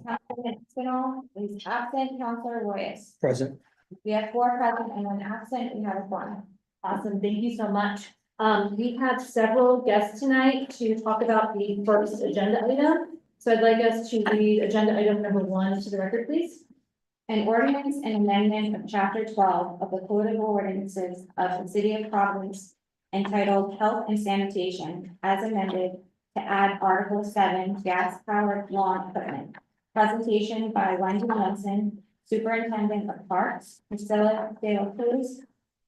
Councilman Spinall is absent. Councilor Royce. Present. We have 4 present and 1 absent. We have a quorum. Awesome, thank you so much. We have several guests tonight to talk about the first agenda item. So I'd like us to read agenda item number 1 to the record, please. An ordinance and amendment of chapter 12 of the Code of Ordinances of the City of Providence entitled Health and Sanitation as amended to add Article 7 gas powered lawn equipment. Presentation by Wendy Munson, Superintendent of Parks, Priscilla De La Cruz,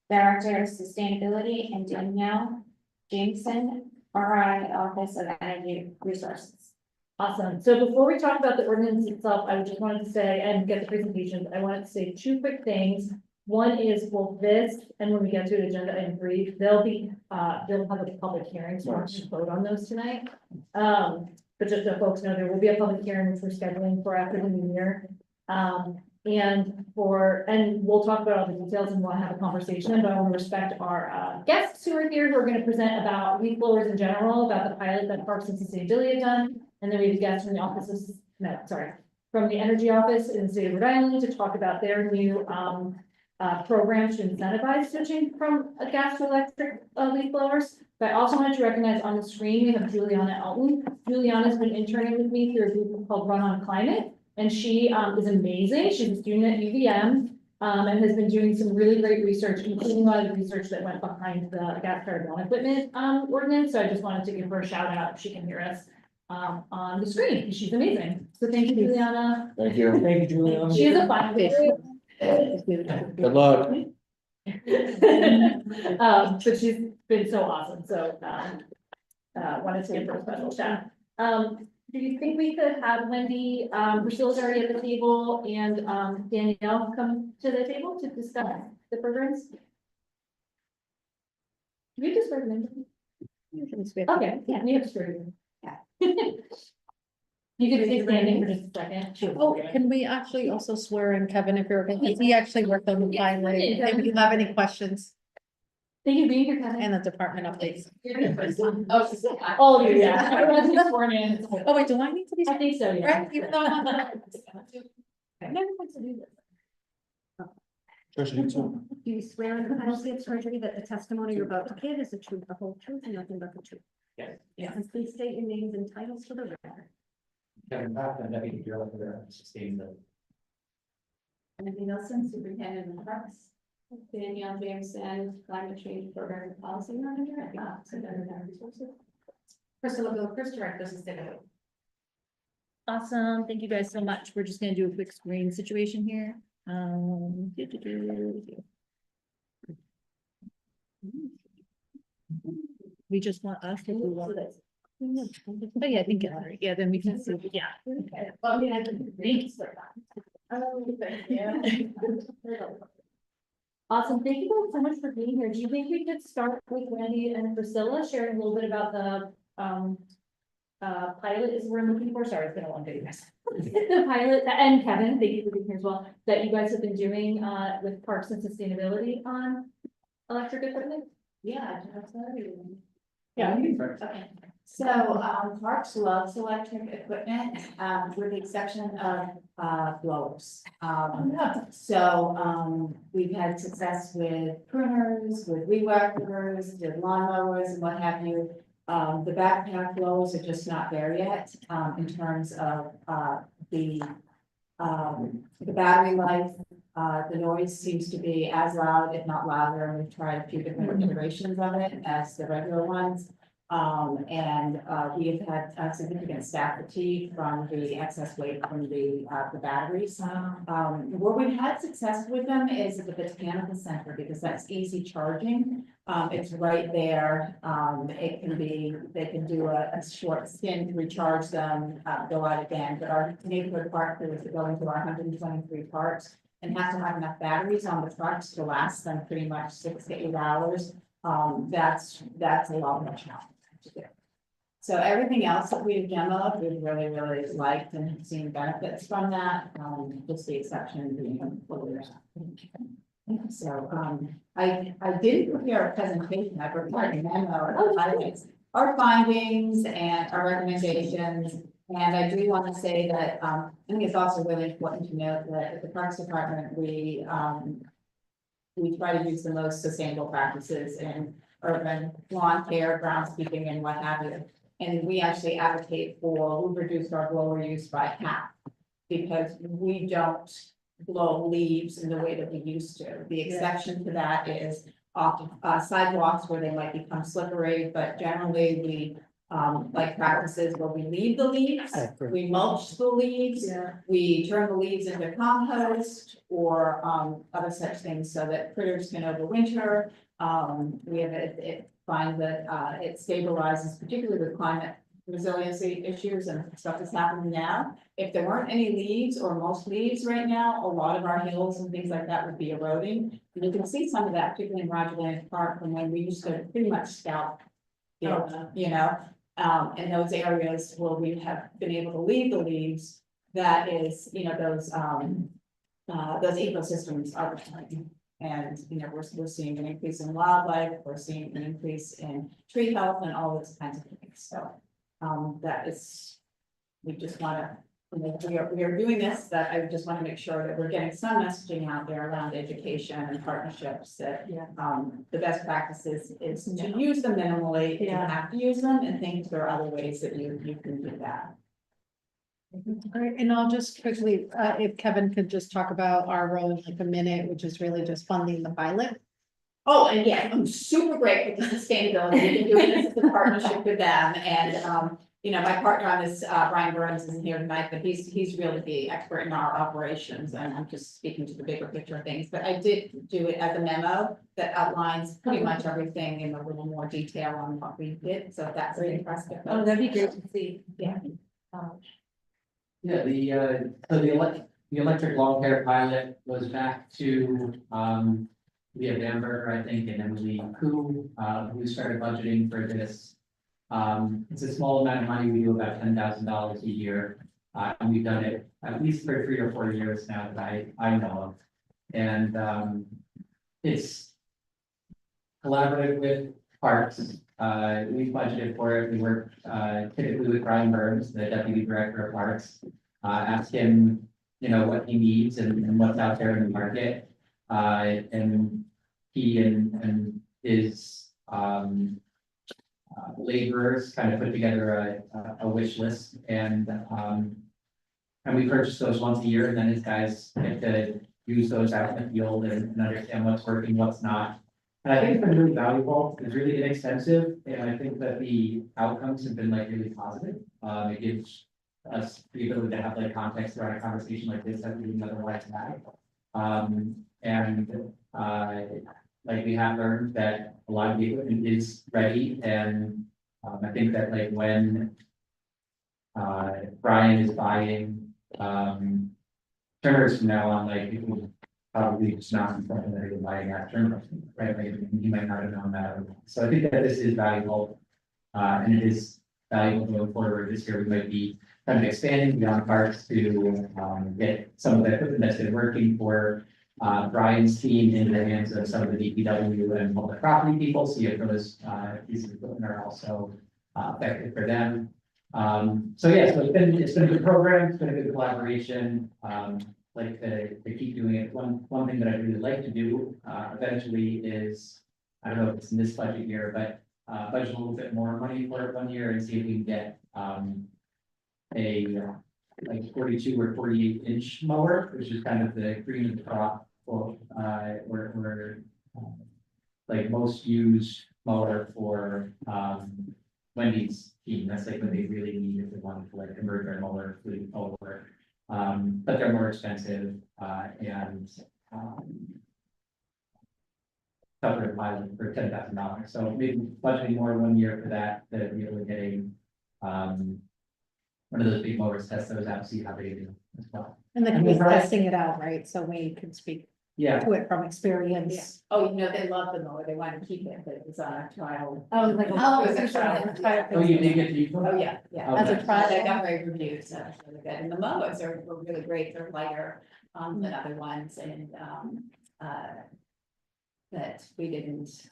Director of Sustainability, and Danielle Jameson, RI Office of Energy Resources. Awesome. So before we talk about the ordinance itself, I just wanted to say, and get the presentations, I wanted to say 2 quick things. One is both this, and when we get to agenda item 3, they'll have a public hearing, so we're to vote on those tonight. But just so folks know, there will be a public hearing which we're scheduling for after the new year. And we'll talk about all the details and we'll have a conversation, but I want to respect our guests who are here, who are going to present about leaf blowers in general, about the pilot that Parks and Sustainability have done. And then we have guests from the from the Energy Office in the state of Rhode Island to talk about their new programs to incentivize switching from gas to electric leaf blowers. But I also wanted to recognize on the screen, we have Juliana Elton. Juliana's been interning with me through a group called Run on Climate. And she is amazing. She's a student at UVM and has been doing some really great research, including a lot of the research that went behind the gas powered lawn equipment ordinance. So I just wanted to give her a shout out if she can hear us on the screen, because she's amazing. So thank you, Juliana. Thank you. Thank you, Juliana. She is a fun face. Good luck. But she's been so awesome. So wanted to give her a special shout. Do you think we could have Wendy, Priscilla's already at the table, and Danielle come to the table to discuss the programs? Do we just recommend them? Okay, yeah, you just recommend. Yeah. You could stay standing for just a second. Oh, can we actually also swear in Kevin if you're okay? He actually worked on the pilot. If you have any questions Thank you for being here, Kevin. and the department updates. All of you, yeah. Everyone's been sworn in. Oh, wait, do I need to be? I think so, yeah. Right, even though I'm not- I've never had to do this. Tricia, you too. Do you swear in the penalty of perjury that the testimony you're about to give is the truth, the whole truth, and nothing but the truth? Yes. And please state your names and titles for the record. Kevin Papp, and Deputy Director of Sustainability. Wendy Nelson, Superintendent of Parks. Danielle Jameson, Climate Change Program and Policy Manager at the Office of Energy Resources. Priscilla De La Cruz, Director of Sustainability. Awesome, thank you guys so much. We're just gonna do a quick screen situation here. We just want us to do one. Oh, yeah, I think, yeah, then we can see, yeah. Okay, well, I mean, I can read for that. Oh, thank you. Awesome, thank you guys so much for being here. Do you think we could start with Wendy and Priscilla sharing a little bit about the pilot is we're looking for? Sorry, it's been a long day, guys. The pilot, and Kevin, thank you for being here as well, that you guys have been doing with Parks and Sustainability on electric equipment? Yeah, absolutely. Yeah. Okay, so, Parks loves electric equipment, with the exception of, blowers. We've had success with pruners, with weed whackers, with lawn mowers and what have you. The backpack blowers are just not there yet, in terms of, the battery life. The noise seems to be as loud, if not louder, and we've tried a few different iterations of it as the regular ones. We have had a significant staff fatigue from the excess weight from the batteries. Where we've had success with them is at the Botanical Center, because that's easy charging. It's right there. They can do a short stint, recharge them, go out again. But our neighborhood park crews that go into our 123 parks and have to have enough batteries on the trucks to last them pretty much 6 to 8 hours. That's a lot more challenge to do. So everything else that we've demoed, we've really, really liked and have seen benefits from that, just the exception being blowers. So, I did prepare a presentation, I prepared a memo, our findings and our recommendations, And I do want to say that, I think it's also really important to note that at the Parks Department, we try to use the most sustainable practices in urban lawn care, groundskeeping, and what have you. And we actually advocate for, we reduced our blower use by half, because we don't blow leaves in the way that we used to. The exception to that is often sidewalks where they might become slippery, but generally we like practices where we leave the leaves, we mulch the leaves, we turn the leaves into compost or other such things so that critters can overwinter. We have it find that it stabilizes, particularly with climate resiliency issues and stuff that's happening now. If there weren't any leaves or most leaves right now, a lot of our hills and things like that would be eroding. And you can see some of that, particularly in Roger Land Park, from when we used to pretty much scalp fields, you know, in those areas where we have been able to leave the leaves, that is, you know, those ecosystems are returning. And, you know, we're seeing an increase in wildlife, we're seeing an increase in tree health and all those kinds of things. So, that is, we just wanna, we are doing this, that I just wanna make sure that we're getting some messaging out there around education and partnerships that, the best practices is to use them minimally, you don't have to use them, and think there are other ways that you can do that. All right, and I'll just quickly, if Kevin could just talk about our role in like a minute, which is really just funding the pilot. Oh, and yeah, I'm super grateful to sustainability, we've been doing this as a partnership with them, and, you know, my partner on this, Brian Burns isn't here tonight, but he's really the expert in our operations, and I'm just speaking to the bigger picture of things, but I did do it as a memo that outlines pretty much everything in a little more detail on what we did, so that's interesting. Oh, that'd be great to see. Yeah. Yeah, the electric lawn care pilot goes back to, Leah Bamberger, I think, and Emily who started budgeting for this. It's a small amount of money. We do about $10,000 a year. And we've done it at least for 3 or 4 years now that I know of. And, it's collaborative with parks. We budgeted for it. We work, typically with Brian Burns, the deputy director of parks. Ask him, you know, what he needs and what's out there in the market. And he and his laborers kind of put together a wish list, and we purchase those once a year, and then his guys get to use those out in the field and understand what's working, what's not. And I think it's been really valuable. It's really inexpensive, and I think that the outcomes have been like really positive. It gives us the ability to have like context around a conversation like this that we wouldn't otherwise have. Like we have learned that a lot of the equipment is ready, and I think that like when Brian is buying trimmers from now on, like it will probably just not be something that he would buy that trimmer, right? Like, he might not have known that. So I think that this is valuable, and it is valuable going forward. This year we might be kind of expanding beyond parks to get some of the equipment that's been working for Brian's team in the hands of some of the DPW and public property people, see if those pieces of equipment are also effective for them. So yeah, so it's been a good program, it's been a good collaboration. Like to keep doing it. One thing that I'd really like to do eventually is, I don't know if it's in this budget year, but budget a little bit more money for it one year and see if we can get a like 42 or 48 inch mower, which is kind of the cream of the crop for we're like most used mower for Wendy's team. That's like what they really need if they wanted to like convert their mower fleet over. But they're more expensive and tougher to pilot for $10,000. So maybe budgeting more 1 year for that, to be able to get a one of those big mowers, test those out, see how they do as well. And then And he's then Brian- testing it out, right? So we can speak Yeah, to it from experience. Oh, you know, they love the mower, they want to keep it, but it's on a trial. Oh, like. Oh, It was a it's trial. oh, you did get to use one? Oh, yeah, yeah. Okay. As a trial. They got very reviewed, so it's really good, and the mowers were really great, they're lighter than other ones, and that we didn't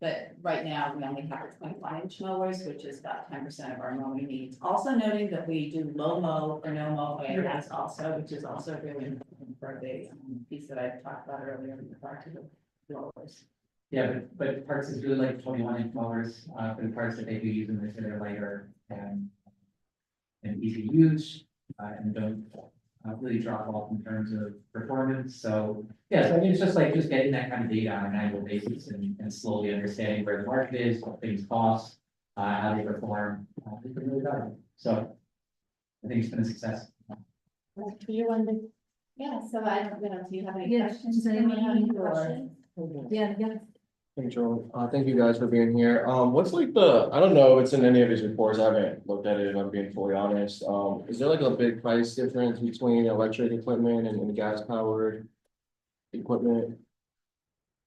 but right now we only have 21-inch mowers, which is about 10% of our mowing needs. Also noting that we do low mow or no mow areas also, which is also really important for the piece that I talked about earlier in regard to the blowers. Yeah, but parts is really like 21-inch mowers, for the parts that they do use in this, they're lighter and easy to use, and don't really drop off in terms of performance. So, yeah, so I mean, it's just getting that kind of data on an annual basis and slowly understanding where the market is, what things cost, how they perform, it's been really valuable. So I think it's been a success. For you, Wendy? Yeah, so I don't know, do you have any Yeah, questions? does anyone have any or- questions? Yeah, yeah. Thank you, thank you guys for being here. What's like I don't know if it's in any of his reports, I haven't looked at it if I'm being fully honest. Is there like a big price difference between electric equipment and gas powered equipment?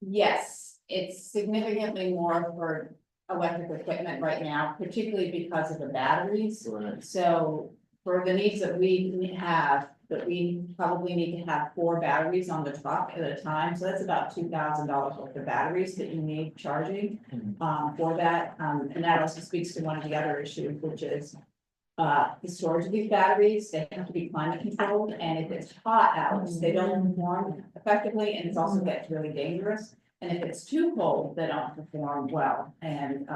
Yes, it's significantly more for electric equipment right now, particularly because of the batteries. Right. So for the needs that we have, that we probably need to have 4 batteries on the truck at a time. So that's about $2,000 worth of batteries that you need charging for that. And that also speaks to one of the other issues, which is the storage of these batteries. They have to be climate controlled, and if it's hot out, they don't perform effectively, and it also gets really dangerous. And if it's too cold, they don't perform well. And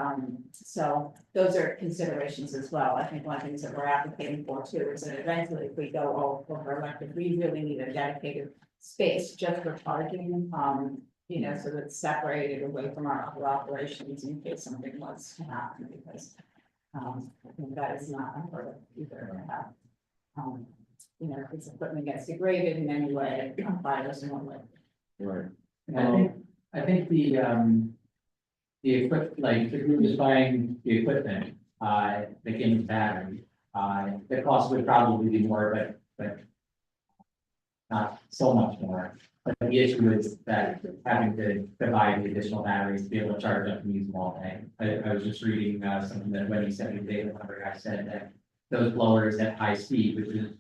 so those are considerations as well. I think one of the things that we're advocating for too is that eventually if we go all over electric, we really need a dedicated space just for charging, you know, so that it's separated away from our other operations in case something was to happen, because I think that is not unheard of either. To have, you know, if this equipment gets degraded in any way, fires in one way. Right. And I think the like, if you're just buying the equipment, that came with battery, the cost would probably be more, but not so much more. But the issue is that having to buy the additional batteries to be able to charge up and use them all day. I was just reading, something that Wendy sent me today, whenever I said that those blowers at high speed, which is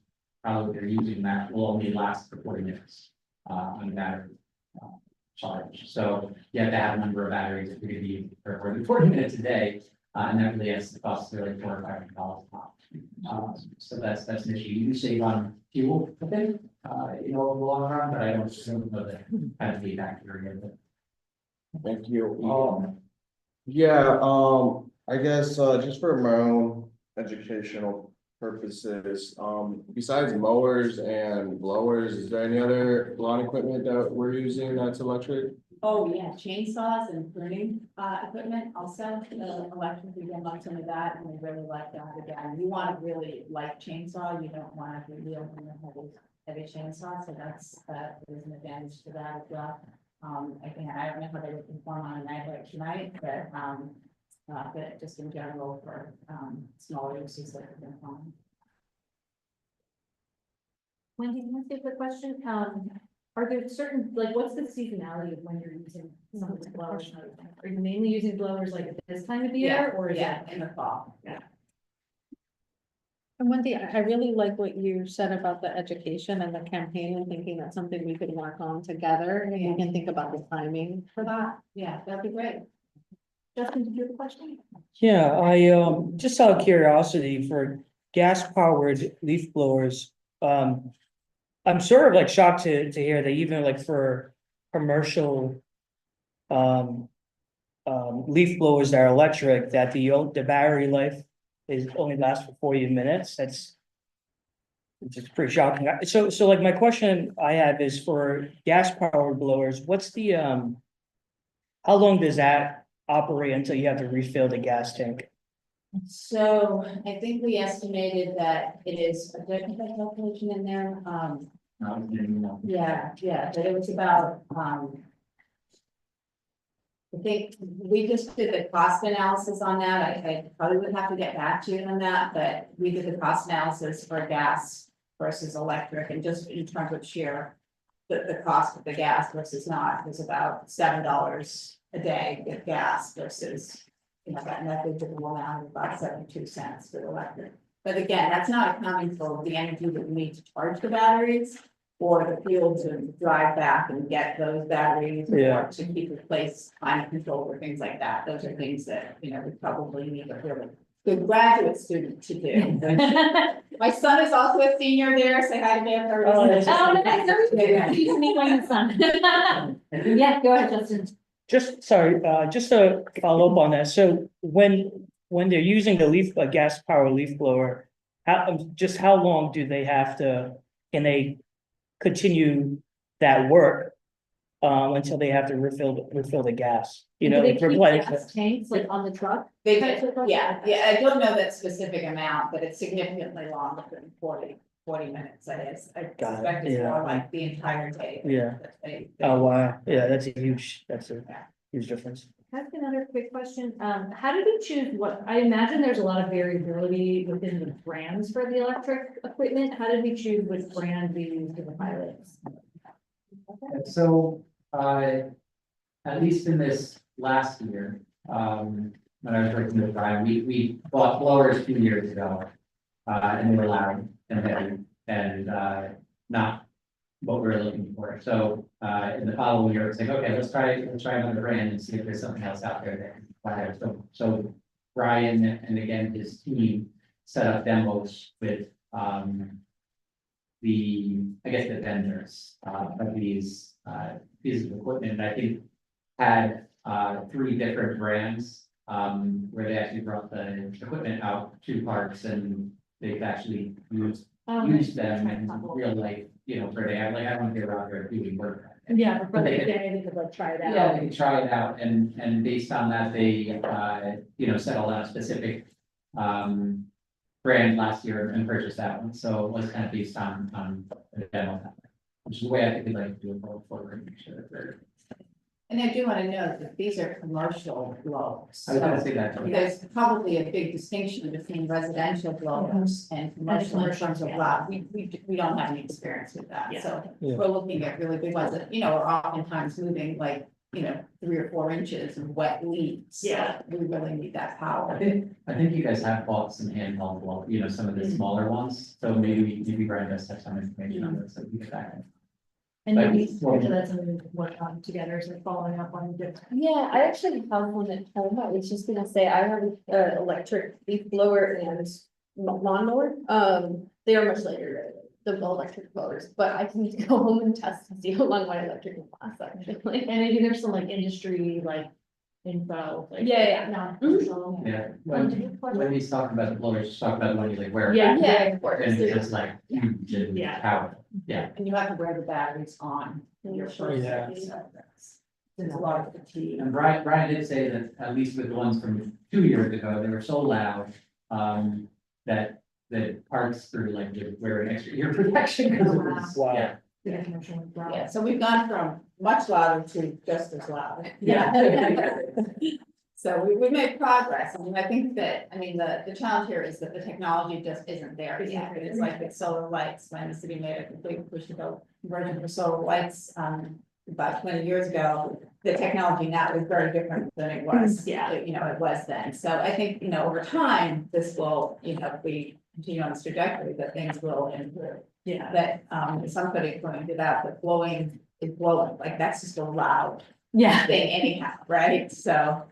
probably they're using that, will only last for 40 minutes, on battery. Charge. So you have to have a number of batteries that you're going to use for 40 minutes a day, and that really has the cost of like $400 or $500 a pop. So that's an issue. You do save on fuel, I think, you know, in the long run, but I don't know the kind of feedback you're getting. Thank you. Yeah, I guess, just for my own educational purposes, besides mowers and blowers, is there any other lawn equipment that we're using that's electric? Oh, yeah, chainsaws and pruning equipment also, electric, we get on some of that, and we really like that. Again, you want a really light chainsaw, you don't want to be wielding a heavy chainsaw, so that's there's an advantage to that as well. Again, I don't know how they would perform on a night like tonight, but just in general for smaller uses that have been fine. Wendy, can I ask you a quick question? Are there certain, like, what's the seasonality of when you're using some of the blowers? Are you mainly using blowers like at this time of year, or is it? Yeah, in the fall, yeah. And Wendy, I really like what you said about the education and the campaign, and thinking that's something we could work on together, and we can think about the timing for that. Yeah, that'd be great. Justin, did you have a question? Yeah, I just out of curiosity for gas powered leaf blowers, I'm sort of like shocked to hear that even like for commercial. Leaf blowers that are electric, that the battery life is only lasts for 40 minutes. That's. It's just pretty shocking. So like my question I have is for gas powered blowers, what's the how long does that operate until you have to refill the gas tank? So I think we estimated that it is, did I put that calculation in there? Yeah, but it was about, I think we just did the cost analysis on that. I probably would have to get back to you on that, but we did the cost analysis for gas versus electric, and just in terms of sheer, the cost of the gas versus not was about $7 a day with gas versus, you know, that negligible amount of about 72 cents for electric. But again, that's not accounting for the energy that we need to charge the batteries. or the fuel to drive back and get those batteries. Yeah. Or to keep the place climate control or things like that. Those are things that, you know, we probably need a really good graduate student to do. My son is also a senior there, say hi to me after. Oh, that's- Oh, nice. You can meet my son. Yeah, go ahead, Justin. Just, sorry, just to follow up on that, so when they're using the gas power leaf blower, how long do they have to, can they continue that work? Until they have to refill the gas, you know, Do they like keep replenish it. gas tanks like on the truck? They did, yeah, I don't know that specific amount, but it's significantly longer than 40 minutes, I guess. I Got it, suspect it's yeah. more like the entire day. Yeah. that they- Oh, wow, yeah, that's a huge difference. That's another quick question. How did we choose what, I imagine there's a lot of variability within the brands for the electric equipment. How did we choose which brand we used for the pilots? So, at least in this last year, when I was working with Brian, we bought blowers 2 years ago. And they were loud and heavy and, not what we were looking for. So, in the following year, it's like, okay, let's try another brand and see if there's something else out there that. So Brian and again, his team set up demos with, the vendors, of these pieces of equipment, and I think had, 3 different brands, where they actually brought the equipment out to parks and they've actually used them in real life, you know, for day. I'm like, I don't get around there doing work. Yeah, for the day, they could like try it out. Yeah, they could try it out and based on that, they, settled on a specific, brand last year and purchased that one. So it was kind of based on the demo. Which is the way I think we'd like to do it going forward, make sure that they're. And I do want to note that these are commercial blowers. I was gonna So say that. there's probably a big distinction between residential blowers and commercial in terms of loud. We don't have any experience with that, so Yeah. we're looking at really big ones that, you know, are oftentimes moving like, you know, 3 or 4 inches of wet leaves. So Yeah. we really need that I power. think you guys have bought some handheld, well, some of the smaller ones, so maybe Brian does have some information on this, so we can back. And Like, maybe well- after that's something we could work on together, so following up on different. Yeah, I actually have one at home. I was just gonna say, I have an electric leaf blower and lawnmower. They are much later than the electric blowers, but I can go home and test and see how long my electric will last actually. And maybe there's some like industry like info. Like, Yeah. non-commercial. Yeah, when he's talking about the blowers, he's talking about when you like wear. Yeah. Yeah, of course. And it's just like, huge and Yeah. powerful, yeah. And you have to wear the batteries on your first. Yeah. There's a lot of fatigue. And Brian did say that at least with the ones from 2 years ago, they were so loud, that parts through like wearing extra ear protection because it was, Wow. yeah. Yeah, commercial as well. Yeah, so we've gone from much louder to just as loud. Yeah. So we made progress. I mean, I think that, the challenge here is that the technology just isn't there yet. It's like with solar lights, when the city made a complete push to go conversion for solar lights, about 20 years ago. The technology now is very different than it was. Yeah. It was then. So I think, over time, this will, if we continue on this trajectory, that things will improve. Yeah. That, somebody pointed out that blowing is blowing, like that's just a loud Yeah. thing anyhow, right? So.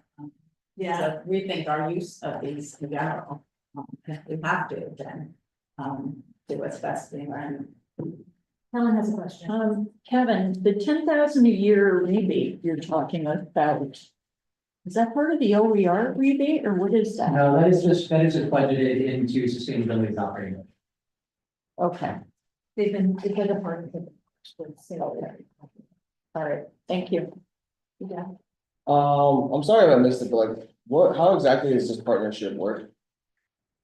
Yeah. So rethink our use of these in general. If we have to, then, do what's best for the environment. Helen has a question. Kevin, the 10,000 a year rebate you're talking about. Is that part of the OER rebate or what is that? No, that is just budgeted into sustainability operating. budget. Okay, They've been a part of it. all right, thank you. Yeah. I'm sorry if I missed it, but like, how exactly does this partnership work?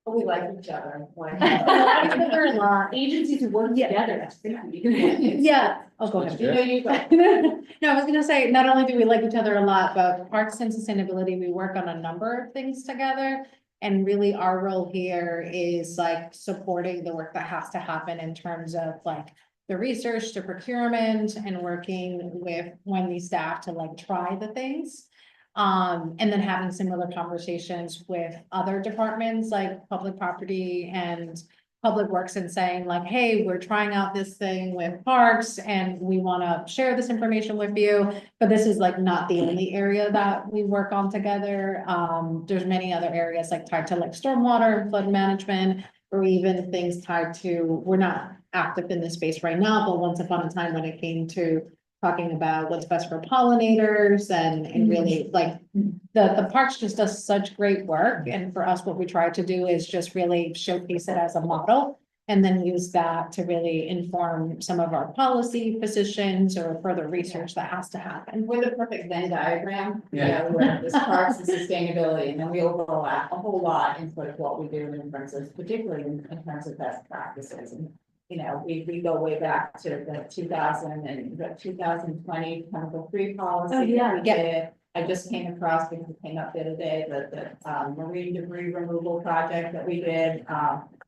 We like each other. There are a lot, agencies who work together. Yeah, I'll go ahead. You go. No, I was gonna say, not only do we like each other a lot, but Parks and Sustainability, we work on a number of things together. And really our role here is like supporting the work that has to happen in terms of like the research, the procurement and working with Wendy staff to like try the things. And then having similar conversations with other departments like public property and Public Works and saying like, hey, we're trying out this thing with parks and we want to share this information with you. But this is like not the only area that we work on together. There's many other areas like tied to like stormwater and flood management, or even things tied to, we're not active in this space right now, but once upon a time when it came to talking about what's best for pollinators and really like the parks just does such great work. And for us, what we try to do is just really showcase it as a model and then use that to really inform some of our policy positions or further research that has to happen. We're the perfect Venn diagram, you Yeah. know, where this parks and sustainability, and then we overlap a whole lot in sort of what we do in terms of, particularly in terms of best practices. And, you know, we go way back to the 2000 and the 2020 chemical-free policy. Oh, yeah. that we did. I just came across, because it came up the other day, the marine debris removal project that we did.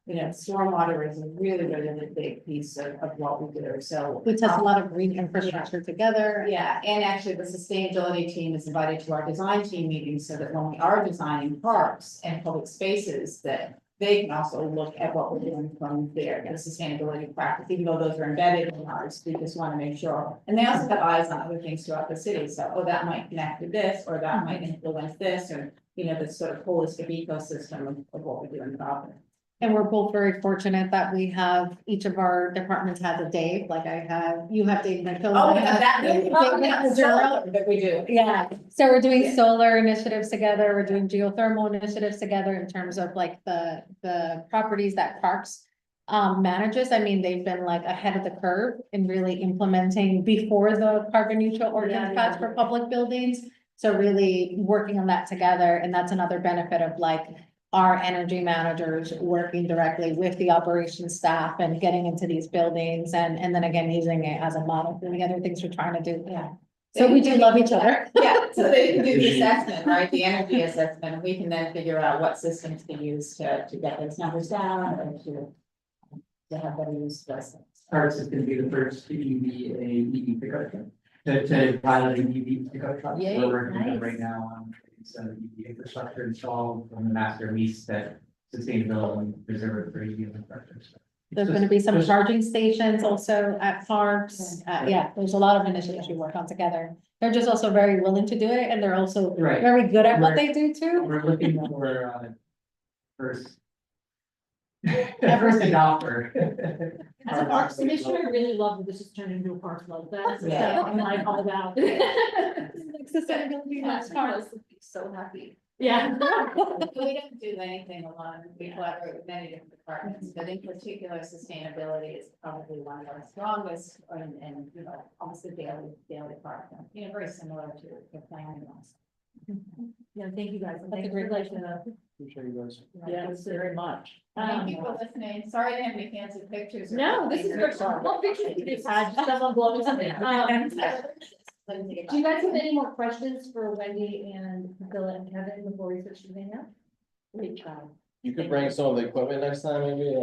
You know, stormwater is a really, really big piece of what we do, so. We test a lot of green infrastructure together. Yeah, and actually the sustainability team is invited to our design team meetings so that when we are designing parks and public spaces, that they can also look at what we're doing from there, the sustainability practice, even though those are embedded in ours, we just want to make sure. And they also have eyes on other things throughout the city, so, oh, that might connect to this, or that might influence this, or, you know, this sort of holistic ecosystem of what we do in Providence. And we're both very fortunate that we have, each of our departments has a Dave, like I have, you have Dave McPhil. Oh, we have that, Dave yeah, Mazzaro. that we do. Yeah, so we're doing Yeah. solar initiatives together, we're doing geothermal initiatives together in terms of like the properties that parks manages. I mean, they've been like ahead of the curve in really implementing before the carbon neutral ordinance passed for public buildings. So really working on that together, and that's another benefit of like our energy managers working directly with the operations staff and getting into these buildings and then again, using it as a model for the other things we're trying to do. Yeah. So we do love each other. Yeah, so they can do the assessment, right, the energy assessment, and we can then figure out what systems to use to get those numbers down or to have better use of those things. Parks is gonna be the first EV pickup truck. To pilot an EV pickup truck. Yay, We're working on it nice. right now on some EV infrastructure installed from the master lease that sustainability and reserve for EV infrastructure. So There's gonna be some charging stations also at parks. Yeah, there's a lot of initiatives we work on together. They're just also very willing to do it and they're also Right. very good at what Right. they do too. We're looking for first. First adopter. As a parks commissioner, I really love that this has turned into a parks love fest, so Yeah. I'm like all about. Sustainability That's in parks. so happy. Yeah. We don't do anything alone, we collaborate with many different departments, but in particular, sustainability is probably one of our strongest and, you know, almost a daily part, you know, very similar to planning laws. Yeah, thank you guys. That's a great place Appreciate you guys. Yes, very much. Thank you for listening, sorry to have any fancy pictures. or No, this is anything. great. What pictures did you have? Someone blowing something. Do you guys have any more questions for Wendy and Priscilla and Kevin before we switch to the now? Great job. You could bring some of the equipment next time, maybe,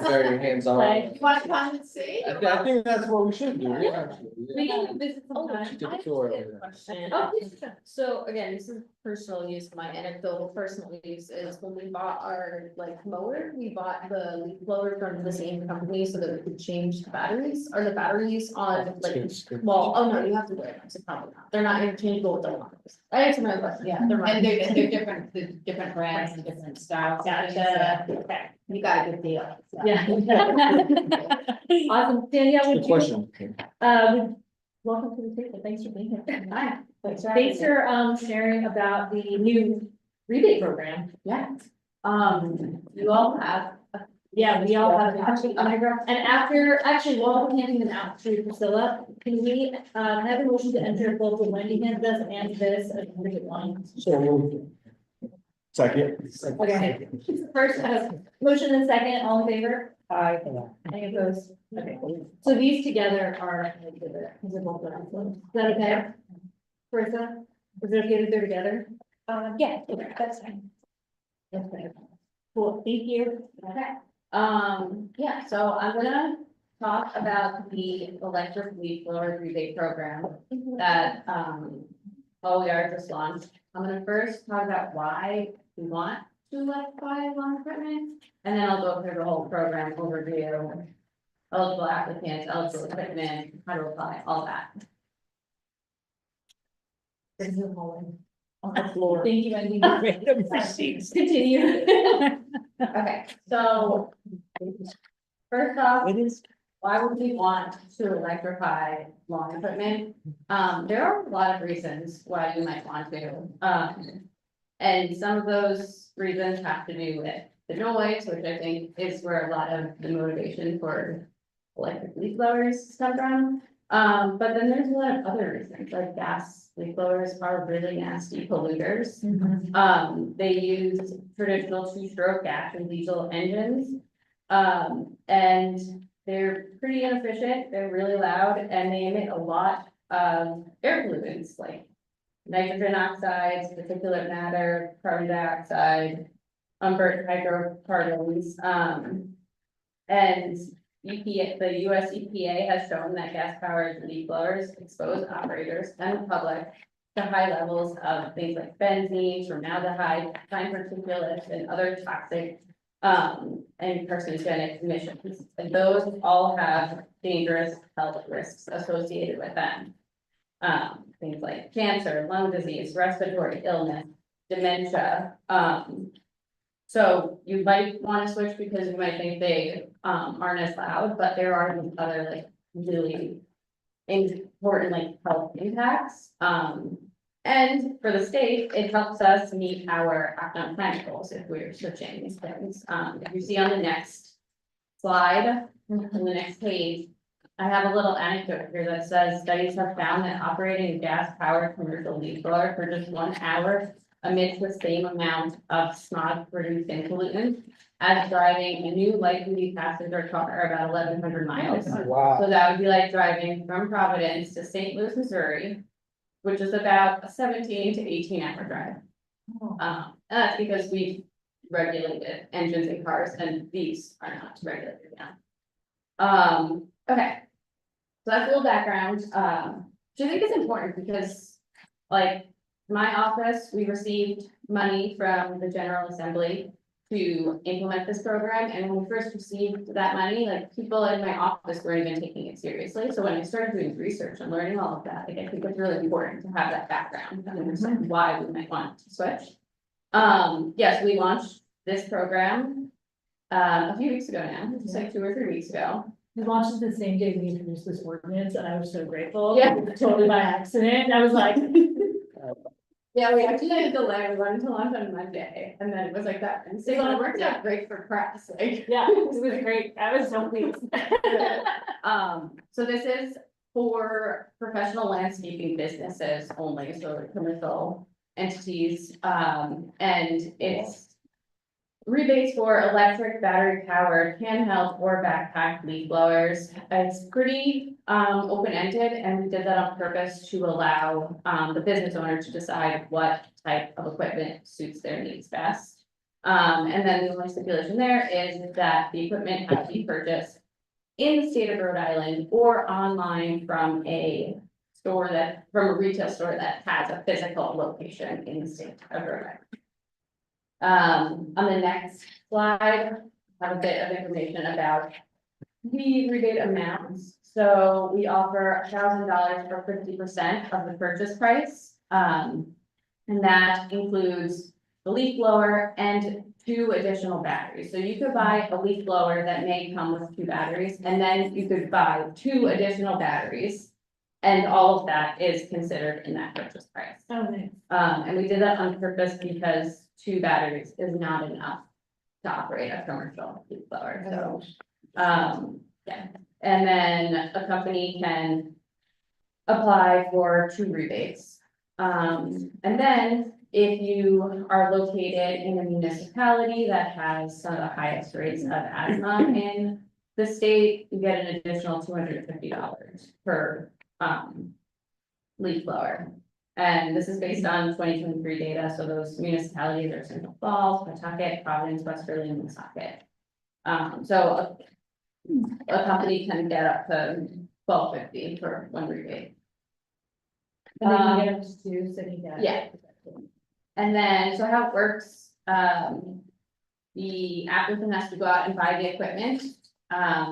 very hands-on. Like- You want to come and see? I think that's what we should do, yeah. We can visit Oh, sometime. Should take a tour over there. Question. Oh, please. So again, this is personal use, my anecdotal personal use is when we bought our like mower, we bought the leaf blower from the same company so that we could change the batteries, or the batteries on like. Well, oh no, you have to wear them, so probably not, they're not interchangeable with the ones. I answered my question, yeah, they're And mine. they're different, the different brands and different styles. Gotcha, okay. You got a good deal. so. Yeah. Awesome. Danielle, would Good you, question. welcome to the table. Thanks for being here. Hi. Thanks for Thanks for sharing about the new rebate program. Yeah. You all have. Yeah, we all have actually, and actually, while we're handing them out to Priscilla, can we have a motion to enter both the Wendy hands us and this as a rebate line? Second. Okay, first, motion and second, all in favor? Aye. Any opposed? Okay, so these together are, is that okay? Carissa, is it okay that they're together? Yeah, that's fine. Okay. Cool, thank you. Okay, yeah, so I'm gonna talk about the electric leaf blower rebate program that, OER just launched. I'm gonna first talk about why we want to electrify lawn equipment. And then I'll go through the whole program overview, eligible applicants, eligible equipment, how to apply, all that. This is the whole. On the floor. Thank you, Wendy. Random receipts. Continue. Okay, so first off, It is. why would we want to electrify lawn equipment? There are a lot of reasons why you might want to. And some of those reasons have to do with the noise, which I think is where a lot of the motivation for electric leaf blowers come from. But then there's a lot of other reasons, like gas leaf blowers are really nasty polluters. They use traditional two-stroke gas and diesel engines. And they're pretty inefficient, they're really loud, and they emit a lot of air pollutants like nitrogen oxides, particulate matter, carbon dioxide, unburnt hydrocarbons. And EPA, the US EPA has shown that gas-powered leaf blowers expose operators and the public to high levels of things like benzene, formaldehyde, fine particulates, and other toxic and carcinogenic emissions. And those all have dangerous health risks associated with them. Things like cancer, lung disease, respiratory illness, dementia. So you might want to switch because you might think they aren't as loud, but there are these other like really important like health impacts. And for the state, it helps us meet our climate goals if we're switching these things. If you see on the next slide, on the next page, I have a little anecdote here that says studies have found that operating a gas-powered commercial leaf blower for just 1 hour emits the same amount of smog-producing pollutants as driving a new light-duty passenger car about 1,100 miles. Wow. So that would be like driving from Providence to St. Louis, Missouri, which is about a 17 to 18-hour drive. And that's because we regulated engines in cars, and these are not regulated now. Okay. So that's a little background, which I think is important because, like, my office, we received money from the General Assembly to implement this program, and when we first received that money, like, people in my office weren't even taking it seriously. So when I started doing research and learning all of that, like, I think it's really important to have that background and understand why we might want to switch. Yes, we launched this program a few weeks ago now, just like 2 or 3 weeks ago. We launched it the same day we introduced this ordinance, and I was so grateful. Yeah. Totally by accident, I was like. Yeah, we actually had a delay, we went into launch on Monday, and then it was like that, and so it worked out great for press, like. Yeah, it was great, I was so pleased. So this is for professional landscaping businesses only, so commercial entities, and it's rebates for electric, battery powered, handheld or backpack leaf blowers. It's pretty open-ended, and we did that on purpose to allow the business owner to decide what type of equipment suits their needs best. And then the only stipulation there is that the equipment has to be purchased in the state of Rhode Island or online from a retail store that has a physical location in the state of Rhode Island. On the next slide, I have a bit of information about the rebate amounts. So we offer $1,000 for 50% of the purchase price. And that includes the leaf blower and 2 additional batteries. So you could buy a leaf blower that may come with 2 batteries, and then you could buy 2 additional batteries. And all of that is considered in that purchase price. Oh, nice. And we did that on purpose because 2 batteries is not enough to operate a commercial leaf blower, so. Yeah, and then a company can apply for 2 rebates. And then if you are located in a municipality that has some of the highest rates of asthma in the state, you get an additional $250 per leaf blower. And this is based on 2023 data, so those municipalities are Central Falls, Pawtucket, Providence, Westerly, and Woonsocket. So a company can get up to $1,250 for 1 rebate. And then you get up to 2, so you get. Yeah. And then, so how it works, the applicant has to go out and buy the equipment.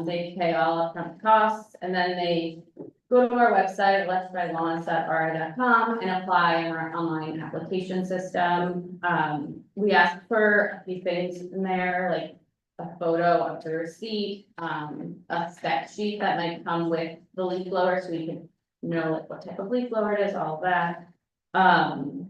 They pay all upfront costs, and then they go to our website, electrifiedlawns.ra.com, and apply in our online application system. We ask for a few things in there, like a photo of the receipt, a spec sheet that might come with the leaf blower, so we can know like what type of leaf blower it is, all of that. And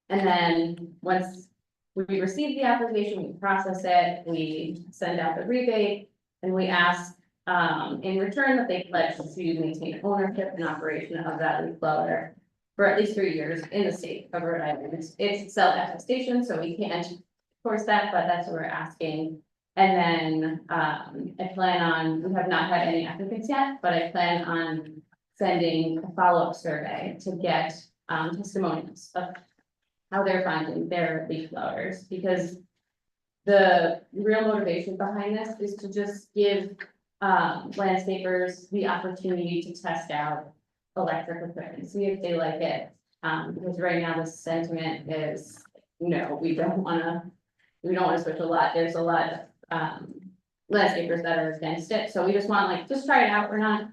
then once we receive the application, we process it, we send out the rebate, and we ask in return that they pledge to maintain ownership and operation of that leaf blower for at least 3 years in the state of Rhode Island. It's self-attestation, so we can't force that, but that's what we're asking. And then I plan on, we have not had any applicants yet, but I plan on sending a follow-up survey to get testimonials of how they're finding their leaf blowers, because the real motivation behind this is to just give landscapers the opportunity to test out electric equipment, see if they like it. Because right now the sentiment is, no, we don't wanna switch a lot. There's a lot of landscapers that are against it, so we just want like, just try it out. We're not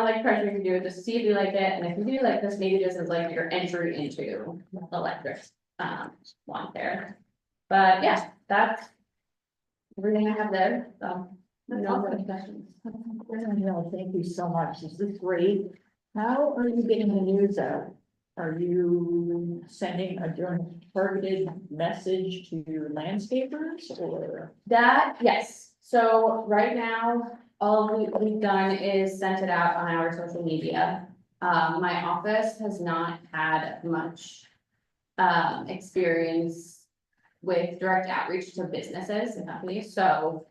like pressuring you to do it, just see if you like it, and if you do like this, maybe this is like your entry into electric one there. But yeah, that's everything I have there, so no more questions. No, thank you so much. This is great. How are you getting the news out? Are you sending a targeted message to landscapers or? That, yes, so right now, all we've done is sent it out on our social media. My office has not had much experience with direct outreach to businesses and companies, so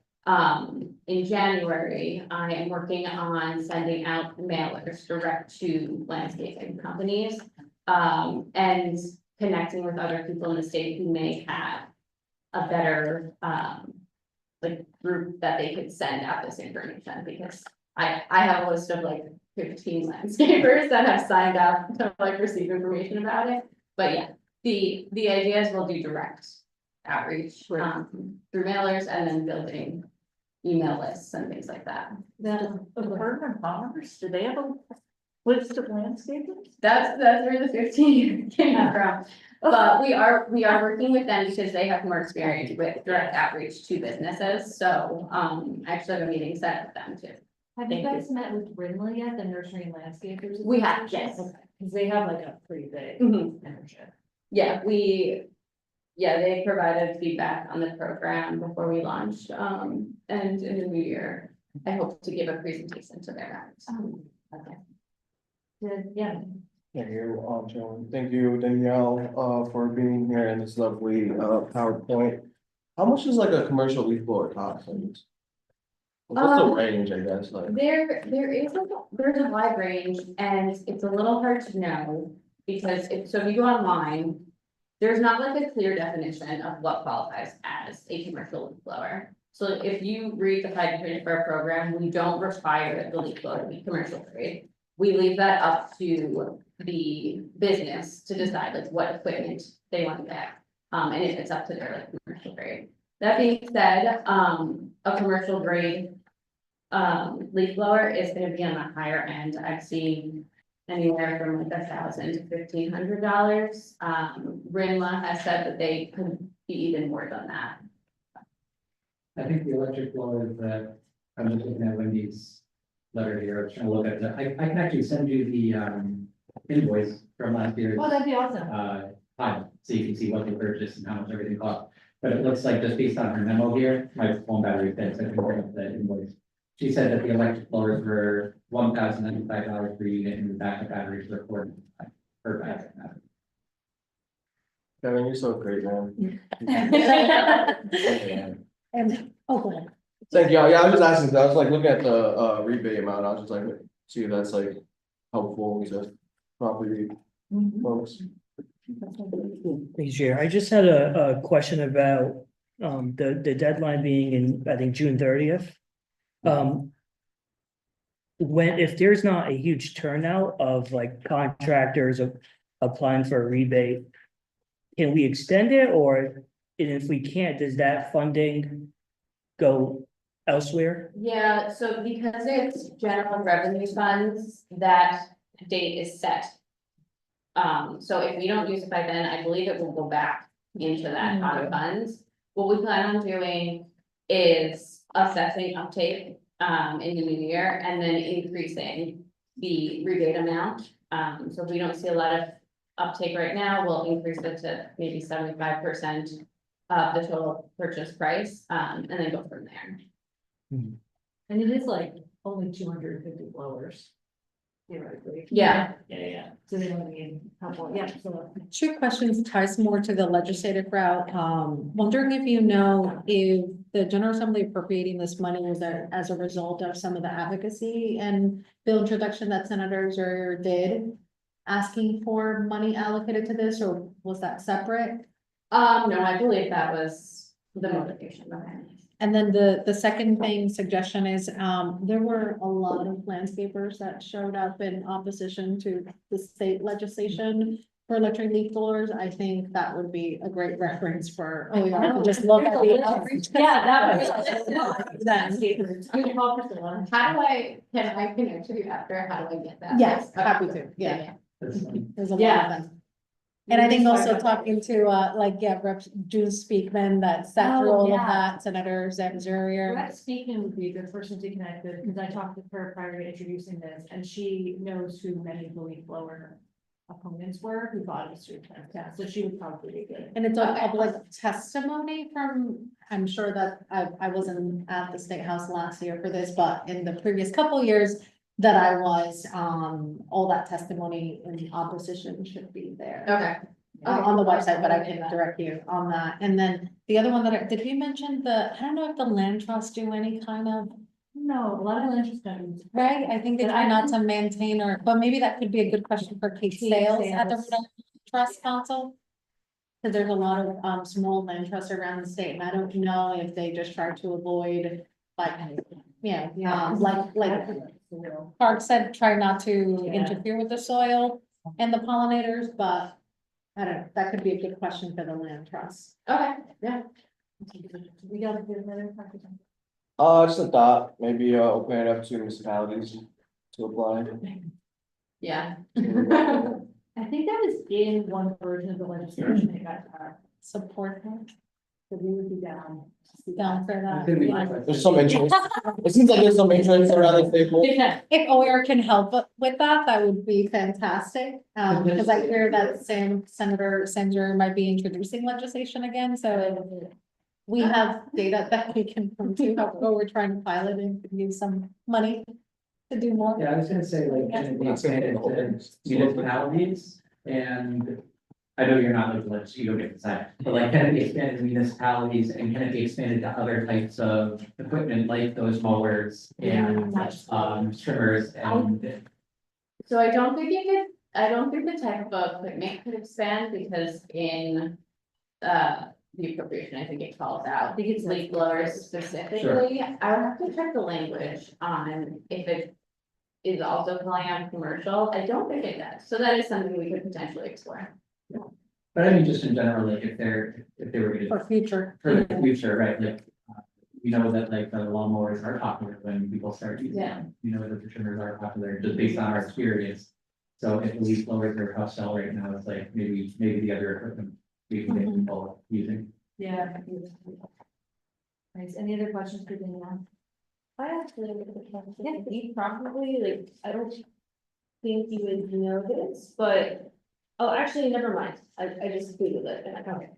in January, I am working on sending out mailers direct to landscaping companies. And connecting with other people in the state who may have a better like group that they could send out this information, because I have a list of like 15 landscapers that have signed up to like receive information about it. But yeah, the idea is we'll do direct outreach through mailers and then building email lists and things like that. The Department of Commerce, do they have a list of landscapers? That's where the 15 came from. But we are working with them because they have more experience with direct outreach to businesses. So I actually have a meeting set with them too. Have you guys met with Brindley yet, the Nursery and Landscapers? We have, Association? yes. Because they have like a pretty big Mhm. membership. Yeah, they provided feedback on the program before we launched. And in the new year, I hope to give a presentation to their members. Okay. Good, yeah. Thank you, Joan. Thank you, Danielle, for being here in this lovely PowerPoint. How much is like a commercial leaf blower cost? What's the range, I guess, like? There's a wide range, and it's a little hard to know, because so if you go online, there's not like a clear definition of what qualifies as a commercial leaf blower. So if you read the 524 program, we don't require the leaf blower to be commercial grade. We leave that up to the business to decide like what equipment they want to get. And if it's up to their like commercial grade. That being said, a commercial grade leaf blower is gonna be on the higher end. I've seen anywhere from like $1,000 to $1,500. RINLA has said that they could be even more than that. I think the electric blowers that I'm just looking at Wendy's letter here, I was trying to look at that. I can actually send you the invoice from last year's Oh, that'd be awesome. file, so you can see what they purchased and how much everything cost. But it looks like just based on her memo here, my phone battery fits, I can bring up the invoice. She said that the electric blowers were $1,095 per unit and the backup batteries were $495 per backup battery. Kevin, you're so great, man. And, oh, go ahead. Thank you. Yeah, I was just asking, 'cause I was like looking at the rebate amount. I was just like, see if that's like helpful to property folks. Thanks, Chair. I just had a question about the deadline being in, I think, June 30th. If there's not a huge turnout of like contractors applying for a rebate, can we extend it, or if we can't, does that funding go elsewhere? Yeah, so because it's general revenue funds, that date is set. So if we don't use it by then, I believe it will go back into that pot of funds. What we plan on doing is assessing uptake, in the new year and then increasing the rebate amount. So if we don't see a lot of uptake right now, we'll increase it to maybe 75% of the total purchase price, and then go from there. And it is like only 250 blowers. Theoretically. Yeah. Yeah. So they only need a couple, yeah, so. Two questions ties more to the legislative route. Wondering if you know if the General Assembly appropriating this money was there as a result of some of the advocacy and bill introduction that senators did asking for money allocated to this, or was that separate? No, I believe that was the motivation behind it. And then the second suggestion is, there were a lot of landscapers that showed up in opposition to the state legislation for electric leaf blowers. I think that would be a great reference for, just look at the outreach. Yeah, that was. Can I connect with you after? How do I get that? Yes, happy to, yeah. That's fine. There's a lot of them. And I think also talking to, Rep. June Speakman, that sat through all of that, Senator Zurier. Rep. Speaking would be a good person to connect with, because I talked with her prior to introducing this, and she knows who many of the leaf blower opponents were, who thought it was true. Yeah, so she would probably be good. And it's a Okay. public testimony from, I'm sure that I wasn't at the State House last year for this, but in the previous couple years that I was, all that testimony in opposition should be there. Okay. On the website, but I can direct you on that. And then the other one that, did you mention I don't know if the land trust do any kind of, No, a lot of interest don't. right? I think they But try I not to maintain but maybe that could be a good question for Kate Sales at the Sales. Rhode Island Trust Council. Cause there's a lot of, small land trusts around the state, and I don't know if they just try to avoid, like, like Park said, try not to Yeah. interfere with the soil and the pollinators, but I don't know, that could be a good question for the land trust. Okay. We got to do another question. Just a thought, maybe, open it up to municipalities to apply. Yeah. I think that was in one version of the legislation that got, Support that, so we would be down. down for that. Could be. Yeah. There's some interest, it seems like there's some interest around the table. If OER can help with that, that would be fantastic, because I hear that Senator Sanders might be introducing legislation again, so we have data that we can come to, however, we're trying to pilot and use some money to do more. Yeah, I was gonna say, like, can it be expanded to municipalities? And I know you're not like, you don't get to decide, but like, can it be expanded to municipalities and can it be expanded to other types of equipment like those mowers and trimmers and. So I don't think the type of equipment could expand because in, the appropriation, I think it calls out, I think it's leaf blowers specifically. I would have to check the language on if it is also calling out commercial. I don't think it does. So that is something we could potentially explore. But I mean, just in general, like, if they were gonna, For future. for the future, right, like, we know that like the lawnmowers are popular when people start using them. You know, that the trimmers are popular just based on our experience. So if the leaf blowers are tough sell right now, it's like maybe the other equipment we can get people using. Yeah. Nice, any other questions for Danielle? I actually look at the question. Yeah, you probably, like, I don't think you would know this, but, oh, actually, never mind. I just Googled it and I got it.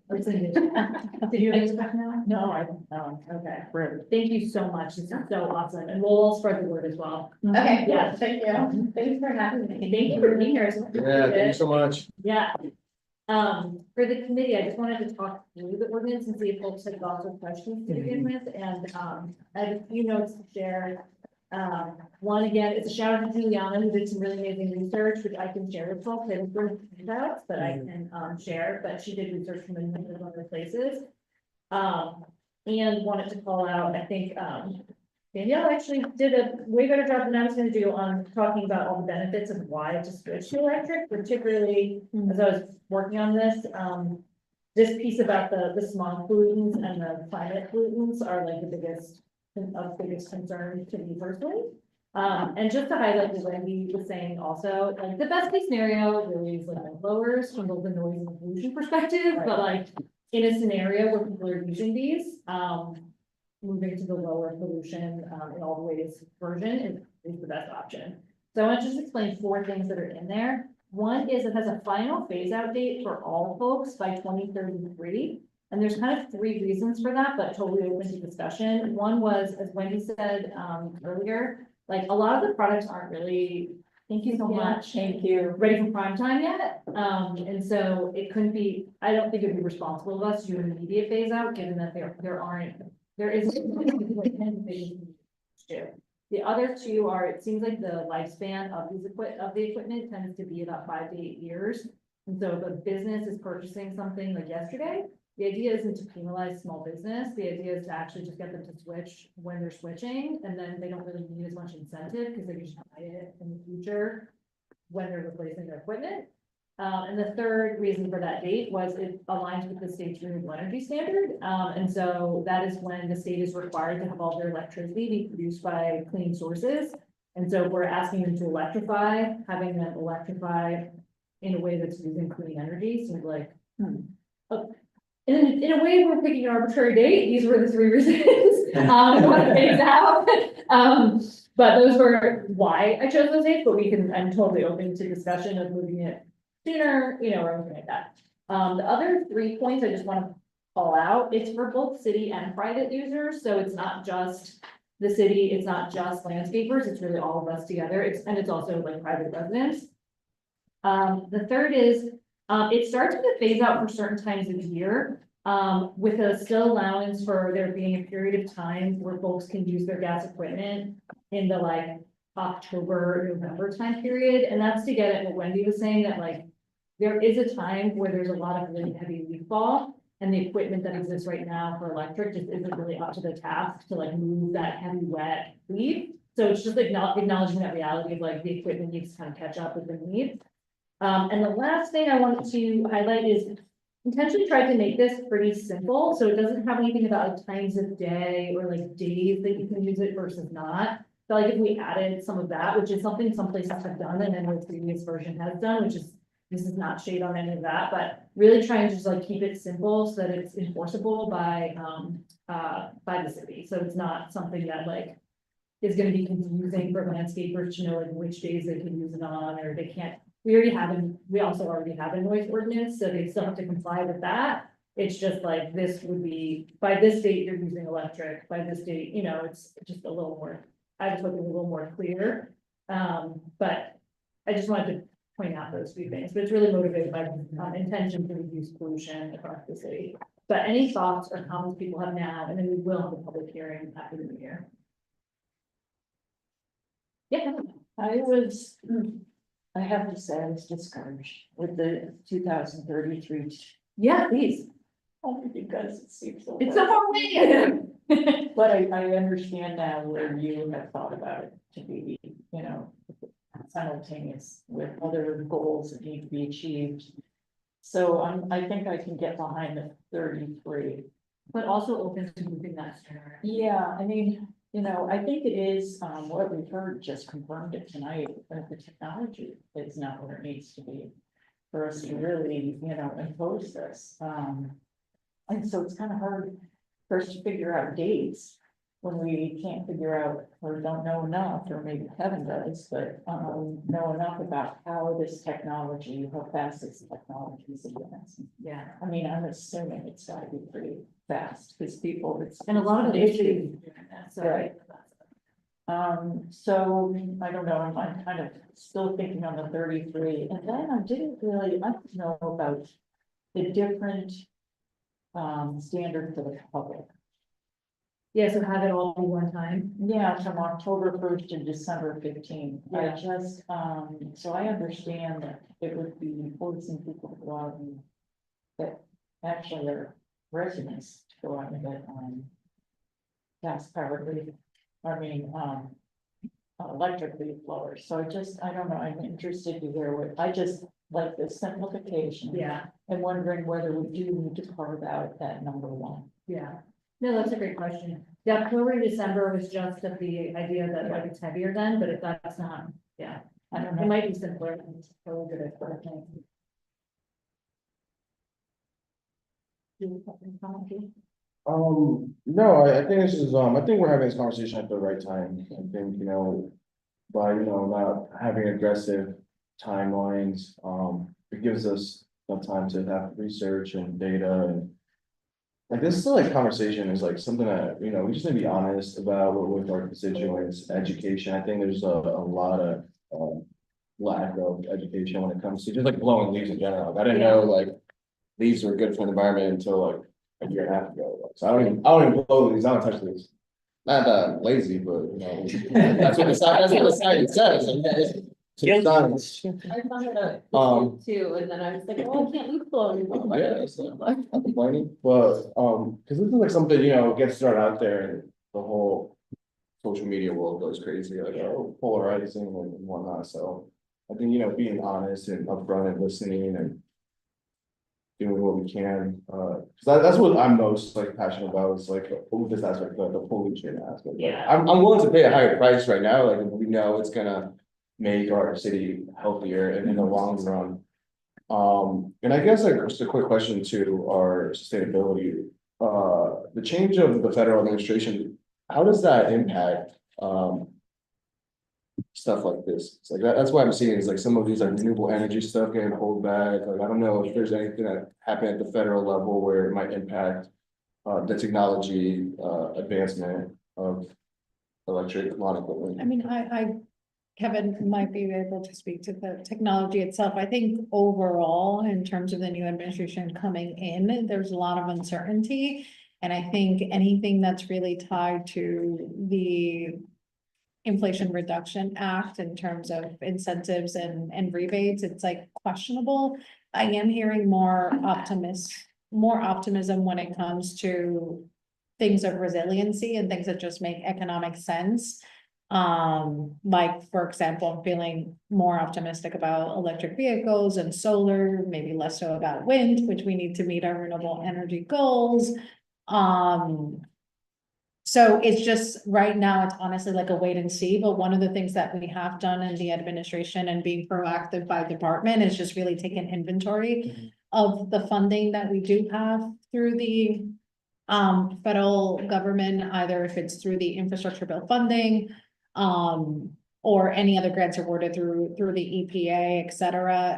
Did you expect now? No, I don't know. Okay, great. Thank you so much. This is so awesome. And we'll all spread the word as well. Okay, Yeah. thank you. Thanks for having me. Thank you for being here. as well. Yeah, thank you so much. Yeah. For the committee, I just wanted to talk through the ordinance and see if folks had lots of questions to begin with, and, I have a few notes to share. One, again, it's a shout out to Juliana, who did some really amazing research, which I can share with folks, and for handouts, but I can, share, but she did research from a number of other places. And wanted to call out, I think, Danielle actually did a way better job than I was gonna do on talking about all the benefits of why to switch to electric, particularly as I was working on this. this piece about the smog pollutants and the climate pollutants are like the biggest concern to me personally. And just to highlight what Wendy was saying also, like the best case scenario really is like lowers from both the noise and pollution perspective, but like in a scenario where people are using these, moving to the lower pollution, in all the ways version is the best option. So I want to just explain 4 things that are in there. One is it has a final phase out date for all folks by 2033. And there's kind of 3 reasons for that, but totally open to discussion. One was, as Wendy said, earlier, like a lot of the products aren't really, thank you so much. Thank you. Ready for prime time yet. And so it couldn't be, I don't think it'd be responsible of us to do an immediate phase out, given that there isn't. The other 2 are, it seems like the lifespan of the equipment tends to be about 5 to 8 years. And so if a business is purchasing something like yesterday, the idea isn't to penalize small business. The idea is to actually just get them to switch when they're switching, and then they don't really need as much incentive because they can just buy it in the future when they're replacing their equipment. And the 3rd reason for that date was it aligns with the state's renewable energy standard. And so that is when the state is required to have all their electricity be produced by clean sources. And so we're asking them to electrify, having them electrify in a way that's using clean energy. So like, in a way, we're picking an arbitrary date. These were the 3 reasons. We want to phase out. But those were why I chose those dates, but I'm totally open to discussion of moving it sooner, or anything like that. The other 3 points I just want to call out, it's for both city and private users. So it's not just the city, it's not just landscapers, it's really all of us together. It's also like private residents. The 3rd is, it starts with a phase out for certain times of year, with a still allowance for there being a period of time where folks can use their gas equipment in the like October, November time period. And that's to get at what Wendy was saying, that like, there is a time where there's a lot of really heavy leaf fall, and the equipment that exists right now for electric just isn't really up to the task to like move that heavy wet leaf. So it's just like not acknowledging that reality of like the equipment needs to kind of catch up with the needs. And the last thing I wanted to highlight is intentionally tried to make this pretty simple. So it doesn't have anything about like times of day or like days that you can use it versus not. So like if we added some of that, which is something some places have done and then the previous version has done, which is, this is not shade on any of that, but really trying to just like keep it simple so that it's enforceable by the city. So it's not something that like is going to be confusing for landscapers to know like which days they can use it on, or they can't. We also already have a noise ordinance, so they still have to comply with that. It's just like, this would be, by this date, you're using electric, by this date, it's just a little more, I was hoping a little more clear. But I just wanted to point out those 2 things, but it's really motivated by intention to reduce pollution across the city. But any thoughts or comments people have now, and then we will have a public hearing after the new year. Yeah. I have to say I was discouraged with the 2033. Yeah, please. Only because it seems so. It's so far away. But I understand now where you have thought about it to be, simultaneous with other goals that need to be achieved. So I think I can get behind the 33. But also open to moving that sooner. Yeah, I mean, I think it is, what we've heard just confirmed it tonight, that the technology is not where it needs to be for us to really, impose this. And so it's kind of hard for us to figure out dates when we can't figure out or don't know enough, or maybe Kevin does, but know enough about how this technology, how fast this technology is advancing. Yeah. I mean, I'm assuming it's gotta be pretty fast, because people, And a lot of it is doing that, so. Right. So I don't know, I'm kind of still thinking on the 33, and then I don't know about the different standard for the public. Yeah, so have it all be one time. Yeah, from October 1st to December 15th. I Yeah. just, so I understand that it would be forcing people to go out and that actually are residents to go out and get gas powered leaf, electric leaf blowers. So I don't know, I'm interested to hear what, I just like the simplification. Yeah, And wondering whether we do need to carve out that number one. yeah. No, that's a great question. The October, December was just of the idea that like it's heavier then, but if that's not, yeah, I don't it know. might be simpler. It's probably good at what I think. Do you have any comment, Jim? No, I think this is, I think we're having this conversation at the right time. I think, by, not having aggressive timelines, it gives us enough time to have research and data and like this is like conversation is like something that, we just need to be honest about with our constituents, education. I think there's a lot of, lack of education when it comes to just like blowing leaves in general. Like, I didn't know like leaves were good for the environment until like a year and a half ago. Like, so I don't even blow leaves. I don't touch leaves. Not that I'm lazy, but that's what the science says. And it's science. I found it Um, too, and then I was like, oh, I can't leave blowing. Yeah, so I'm not complaining, but, because this is like something, gets thrown out there and the whole social media world goes crazy, like, oh, polarizing and whatnot, so I think, being honest and upfront and listening and doing what we can, that's what I'm most like passionate about is like, this aspect, the pollution aspect. Like, Yeah. I'm willing to pay a higher price right now, like, if we know it's gonna make our city healthier and in the long run. And I guess like just a quick question to our sustainability, the change of the federal administration, how does that impact, stuff like this? It's like that's why I'm seeing is like some of these like renewable energy stuff getting pulled back, like I don't know if there's anything that happened at the federal level where it might impact, the technology, advancement of electric lawn equipment. I mean, Kevin might be able to speak to the technology itself. I think overall, in terms of the new administration coming in, there's a lot of uncertainty. And I think anything that's really tied to the Inflation Reduction Act in terms of incentives and rebates, it's like questionable. I am hearing more optimism when it comes to things of resiliency and things that just make economic sense. Like, for example, I'm feeling more optimistic about electric vehicles and solar, maybe less so about wind, which we need to meet our renewable energy goals. So it's just, right now, it's honestly like a wait and see, but one of the things that we have done in the administration and being proactive by department is just really taking inventory of the funding that we do have through the federal government, either if it's through the infrastructure bill funding, or any other grants awarded through the EPA, et cetera,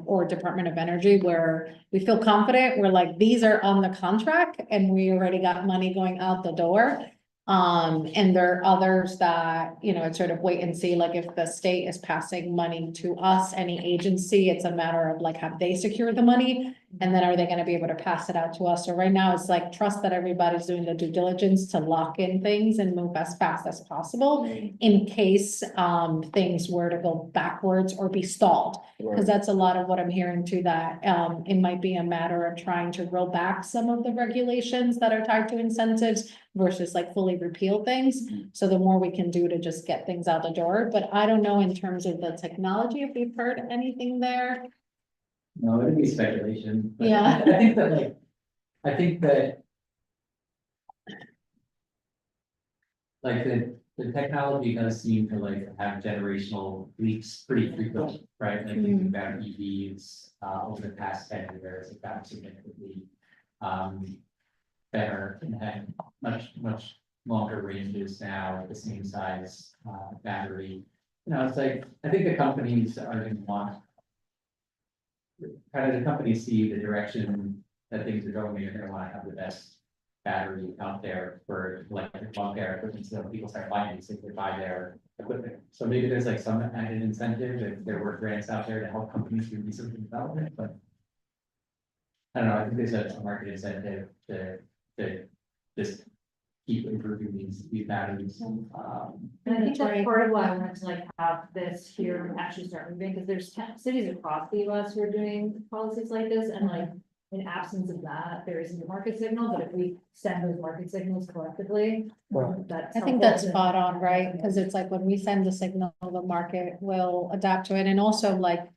or Department of Energy, where we feel confident, we're like, these are on the contract and we already got money going out the door. And there are others that, it's sort of wait and see, like if the state is passing money to us, any agency, it's a matter of like, have they secured the money? And then are they gonna be able to pass it out to us? So right now it's like, trust that everybody's doing the due diligence to lock in things and move as fast as possible in case, things were to go backwards or be stalled. Because that's a lot of what I'm hearing too, that, it might be a matter of trying to roll back some of the regulations that are tied to incentives versus like fully repeal things. So the more we can do to just get things out the door, but I don't know in terms of the technology, if we've heard anything there. No, it'd be speculation. But Yeah. I think that like the technology does seem to like have generational leaps pretty frequently, right? Like thinking about EVs, over the past 10 years, it got significantly, better and had much longer ranges now at the same size, battery. It's like, I think the companies are going to want, kind of the companies see the direction that things are going, they're going to want to have the best battery out there for electric lawn care equipment, so people start buying these, if they buy their equipment. So maybe there's like some added incentive if there were grants out there to help companies do research and development, but I don't know, I think there's a market incentive to just keep improving these batteries. And I think that's part of why I wanted to like have this here and actually start moving, because there's cities across the US who are doing policies like this, and like in absence of that, there isn't a market signal, but if we send those market signals collectively, that's. I think that's spot on, right? Because it's like when we send the signal, the market will adapt to it. And also like,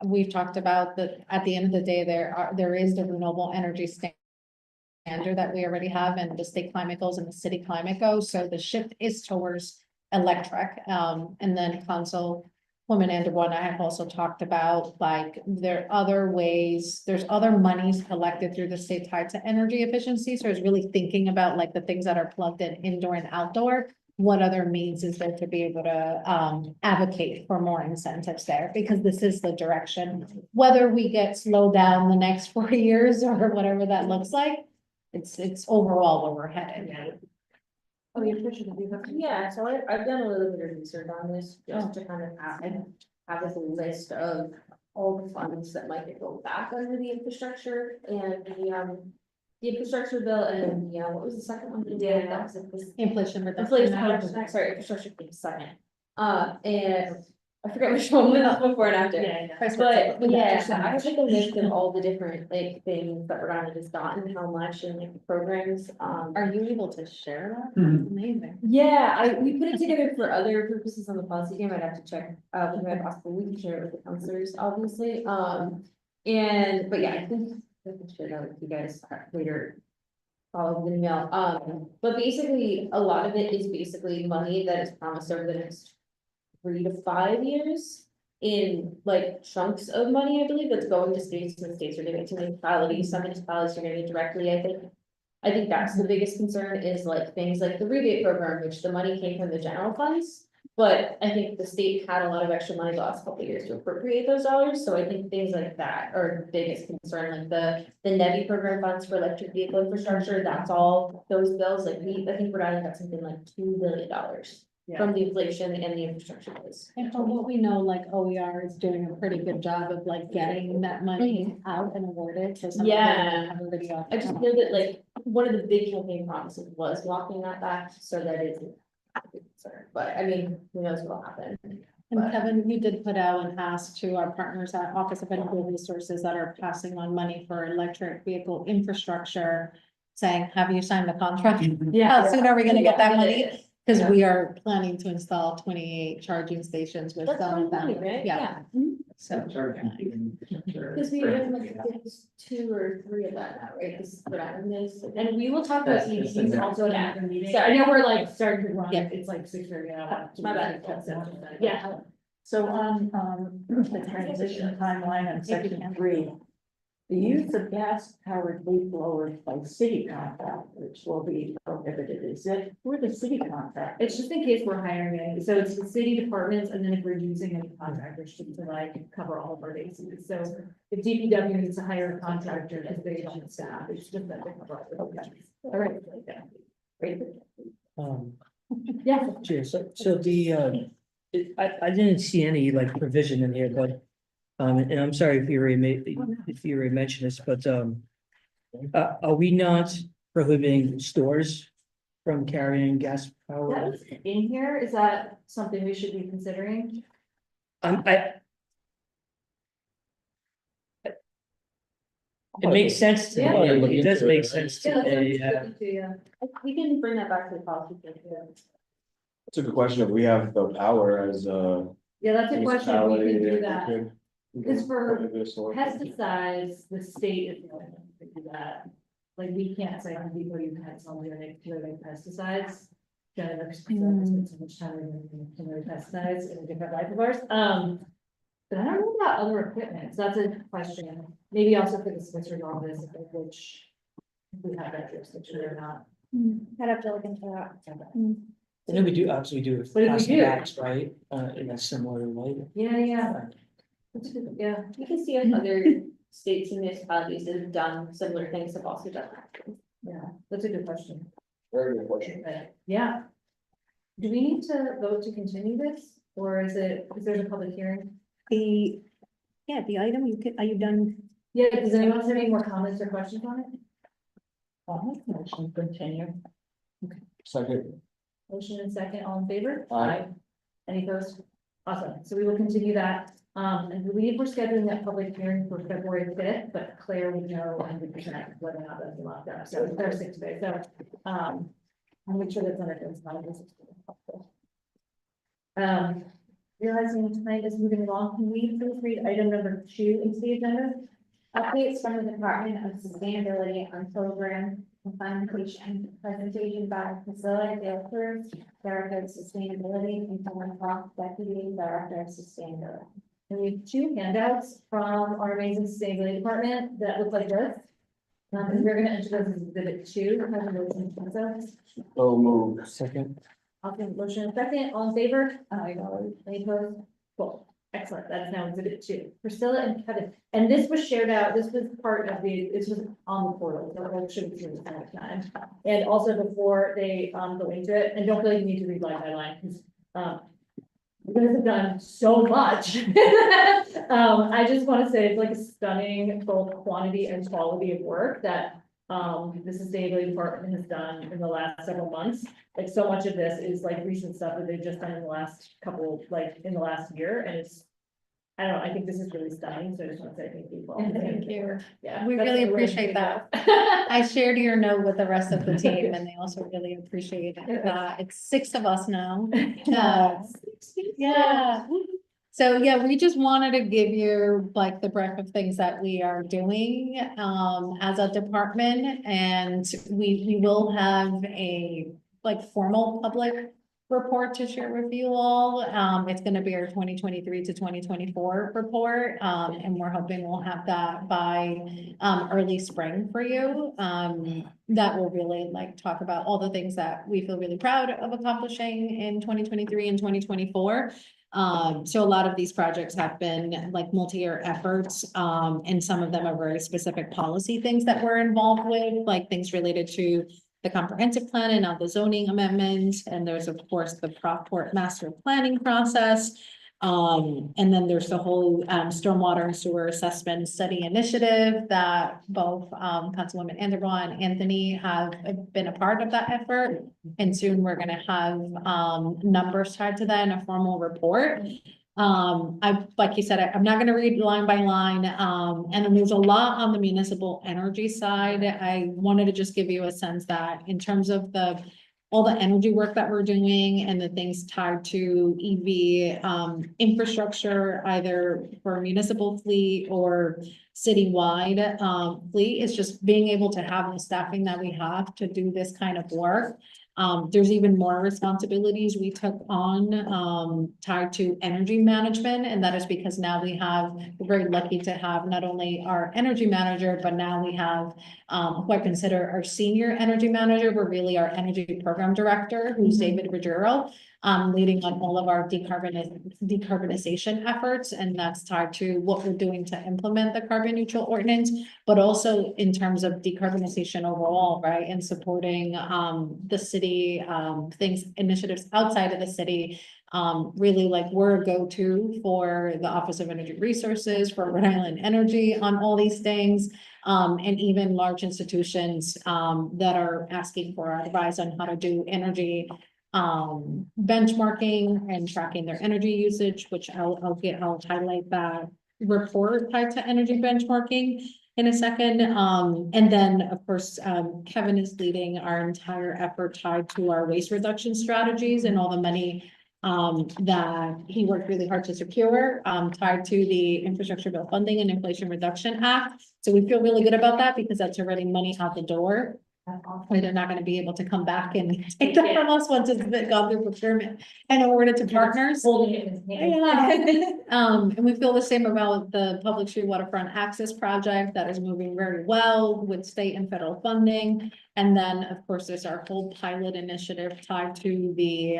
we've talked about that at the end of the day, there is the renewable energy standard that we already have, and the state climate goals and the city climate goals, so the shift is towards electric. And then Councilwoman Anderson and I have also talked about, like, there are other ways, there's other monies collected through the state tied to energy efficiency, so it's really thinking about like the things that are plugged in indoor and outdoor. What other means is there to be able to advocate for more incentives there, because this is the direction. Whether we get slowed down the next 4 years or whatever that looks like, it's overall where we're headed. Oh, you're pushing the. Yeah, so I've done a little bit of research on this, just to kind of have a list of all the funds that might go back under the infrastructure and the infrastructure bill and what was the second one? Yeah, that was it. Inflation reduction. Inflation, sorry, infrastructure came second. And I forgot which one was before and after. But yeah, I have like a list of all the different like things that Rhode Island has gotten, how much and like the programs. Are you able to share that? Mhm. Amazing. Yeah, we put it together for other purposes on the policy game. I'd have to check with my boss, but we can share it with the counselors, obviously. But yeah, I think I can share that with you guys later. Follow the email. But basically, a lot of it is basically money that is promised over the next 3 to 5 years in like chunks of money, I believe, that's going to states, and the states are giving it to municipalities. Some municipalities are giving it directly, I think. I think that's the biggest concern is like things like the rebate program, which the money came from the general funds. But I think the state had a lot of extra money the last couple of years to appropriate those dollars, so I think things like that are the biggest concern, like the NEVI program funds for electric vehicle infrastructure, that's all those bills, like I think Rhode Island got something like $2 billion. From the inflation and the infrastructure bills. And from what we know, like OER is doing a pretty good job of like getting that money out and awarded, so. some of them Yeah. have already got- I just know that like, one of the big campaign promises was walking that back, so that is a big concern, but I mean, who knows what'll happen. And Kevin, you did put out an ask to our partners at Office of Energy Resources that are passing on money for electric vehicle infrastructure, saying, have you signed the contract? How soon are we gonna get that money? Because we are planning to install 28 charging stations with That's some of funny, them. right? Yeah, so. Because we have like 2 or 3 of that now, right? This is what I'm this. And we will talk about That's just EVs in also in there. another meeting. Sorry. I know we're like starting to run, Yeah. it's like 6:30 now. My bad. Yeah. So on, the transition timeline on section 3, the use of gas-powered leaf blowers by city contractors will be prohibited. Is it for the city contractor? It's just in case we're hiring any, so it's the city departments, and then if we're using any contractors to like cover all of our bases, so. If DPW needs to hire a contractor, because they don't staff, it's just that they cover all the bases. All right. Yeah. Sure, so I didn't see any like provision in here, but, and I'm sorry if you already mentioned this, but, are we not prohibiting stores from carrying gas That power? was in here, is that something we should be considering? It makes sense to Yeah. me, it does make sense to me, Yeah. We can bring that back to the policy. It's a good question if we have the power as a. Yeah, that's a question, if we municipality, can do if we that. could- It's for prohibit a store. Pesticides, the state is going to do that. Like, we can't say on people you can't sell them like pesticides. Kind of spend so much time in their pesticides in a different life of ours. But I don't know about other equipment, so that's a question. Maybe also for the solicitor's office, which if we have that jurisdiction or not. I'd have to look into that. I know we do, obviously we do But if we plastic do- bags, right, in a similar way. Yeah. That's good, yeah. You can see if other states and municipalities that have done similar things have also done that. Yeah, that's a good question. Very good question. Yeah. Do we need to vote to continue this, or is there a public hearing? The item, are you done? Yeah, does anyone have any more comments or questions on it? Motion continue. Second, Motion and second, all in favor? Aye. Any opposed? Awesome, so we will continue that. I believe we're scheduling that public hearing for February 5th, but Claire would know 100% whether or not that's locked up, so it's Thursday today, so, I'll make sure that's on it. realizing tonight is moving along, can we please read item number 2 into the agenda? Updates from the Department of Sustainability on program implementation, presentation by Priscilla Dale Cruz, Director of Sustainability, and Helen Fox, Deputy Director of Sustainability. And we have 2 handouts from our amazing sustainability department that look like this. And we're gonna enter those as exhibit 2, have a motion to consent. So move. Second. I'll give a motion in a second, all in favor? Aye. Any opposed? Cool, excellent, that is now exhibit 2. Priscilla and Kevin, and this was shared out, this was part of this was on the portal, so it should be seen at the time. And also before they, go into it, and don't feel like you need to read line by line, because, you guys have done so much. I just want to say it's like a stunning both quantity and quality of work that the sustainability department has done in the last several months. Like so much of this is like recent stuff that they've just done in the last couple, like in the last year, and it's, I don't know, I think this is really stunning, so I just want to say thank you. for all the Thank you. Yeah. We that's really the way to appreciate do that. that. I shared your note with the rest of the team and they also really appreciate it. It's 6 of us now. Yeah. So yeah, we just wanted to give you like the breadth of things that we are doing as a department, and we will have a like formal public report to share with you all. It's gonna be our 2023 to 2024 report. And we're hoping we'll have that by early spring for you. That will really like talk about all the things that we feel really proud of accomplishing in 2023 and 2024. So a lot of these projects have been like multi-year efforts, and some of them are very specific policy things that we're involved with, like things related to the comprehensive plan and now the zoning amendments. And there's of course the Prosport master planning process. And then there's the whole stormwater and sewer assessment study initiative that both Councilwoman Anderbaugh and Anthony have been a part of that effort. And soon we're gonna have numbers tied to that in a formal report. Like you said, I'm not gonna read line by line, and then there's a lot on the municipal energy side. I wanted to just give you a sense that in terms of all the energy work that we're doing and the things tied to EV infrastructure, either for municipal fleet or citywide fleet, is just being able to have the staffing that we have to do this kind of work. There's even more responsibilities we took on tied to energy management, and that is because now we're very lucky to have not only our energy manager, but now we have who I consider our senior energy manager, but really our energy program director, who's David Ruggiero, leading on all of our decarbonization efforts, and that's tied to what we're doing to implement the carbon neutral ordinance, but also in terms of decarbonization overall, right, and supporting the city initiatives outside of the city. Really like we're a go-to for the Office of Energy Resources, for Rhode Island Energy on all these things. And even large institutions that are asking for our advice on how to do energy benchmarking and tracking their energy usage, which I'll highlight that report tied to energy benchmarking in a second. And then of course, Kevin is leading our entire effort tied to our waste reduction strategies and all the money that he worked really hard to secure, tied to the Infrastructure Bill Funding and Inflation Reduction Act. So we feel really good about that because that's already money out the door. They're not going to be able to come back and take that from us once it's gone through procurement and awarded to partners. Holding it in his hand. Yeah. And we feel the same about the Public Street Waterfront Access Project that is moving very well with state and federal funding. And then, of course, there's our whole pilot initiative tied to the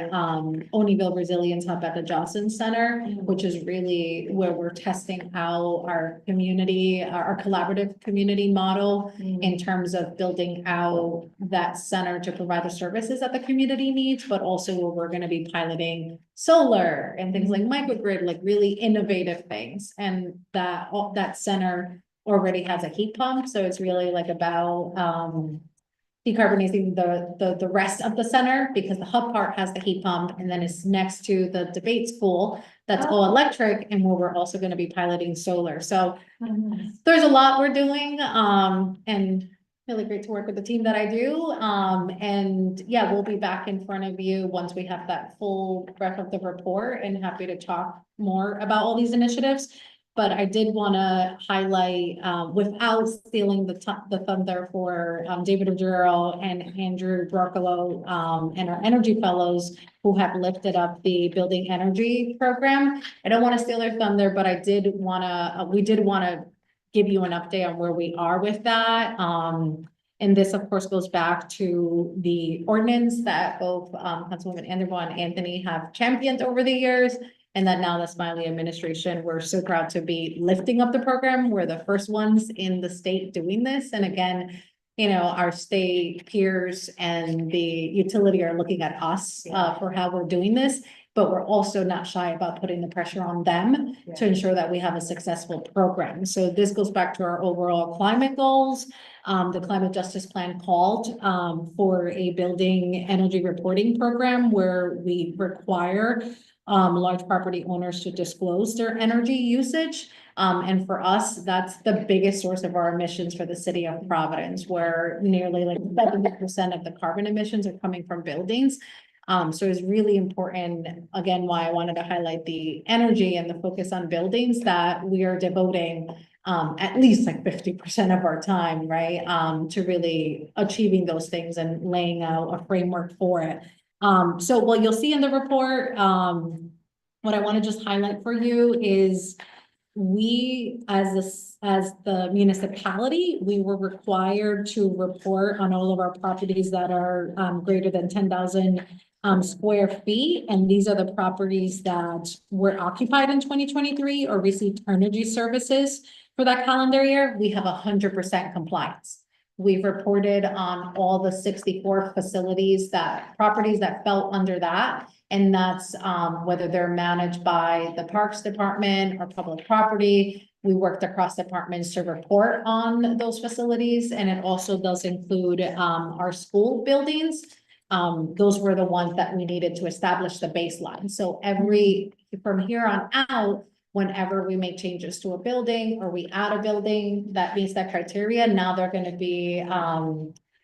Oneyville Resilience Hub at the Johnson Center, which is really where we're testing out our community, our collaborative community model in terms of building out that center to provide the services that the community needs, but also where we're going to be piloting solar and things like microgrid, like really innovative things. And that center already has a heat pump, so it's really like about decarbonizing the rest of the center, because the hub part has the heat pump and then it's next to the debate school that's all electric, and where we're also going to be piloting solar. So there's a lot we're doing, and Really great to work with the team that I do. And yeah, we'll be back in front of you once we have that full breadth of the report, and happy to talk more about all these initiatives. But I did want to highlight, without stealing the thunder for, David Oduro and Andrew Broccolo, and our energy fellows who have lifted up the building energy program. I don't want to steal their thunder, but we did want to give you an update on where we are with that. And this, of course, goes back to the ordinance that both, Councilwoman Anderson and Anthony have championed over the years. And that now the Smiley administration, we're so proud to be lifting up the program. We're the first ones in the state doing this. And again, you know, our state peers and the utility are looking at us, for how we're doing this. But we're also not shy about putting the pressure on them to ensure that we have a successful program. So this goes back to our overall climate goals. The climate justice plan called, for a building energy reporting program where we require large property owners to disclose their energy usage. And for us, that's the biggest source of our emissions for the city of Providence, where nearly like 70% of the carbon emissions are coming from buildings. So it's really important, again, why I wanted to highlight the energy and the focus on buildings, that we are devoting at least like 50% of our time, right, to really achieving those things and laying out a framework for it. So what you'll see in the report, what I want to just highlight for you is we, as the municipality, we were required to report on all of our properties that are greater than 10,000 square feet. And these are the properties that were occupied in 2023 or received energy services for that calendar year. We have 100% compliance. We've reported on all the 64 properties that fell under that. And that's whether they're managed by the Parks Department or public property. We worked across departments to report on those facilities. And it also does include our school buildings. Those were the ones that we needed to establish the baseline. So from here on out, whenever we make changes to a building or we add a building that meets that criteria, now they're going to be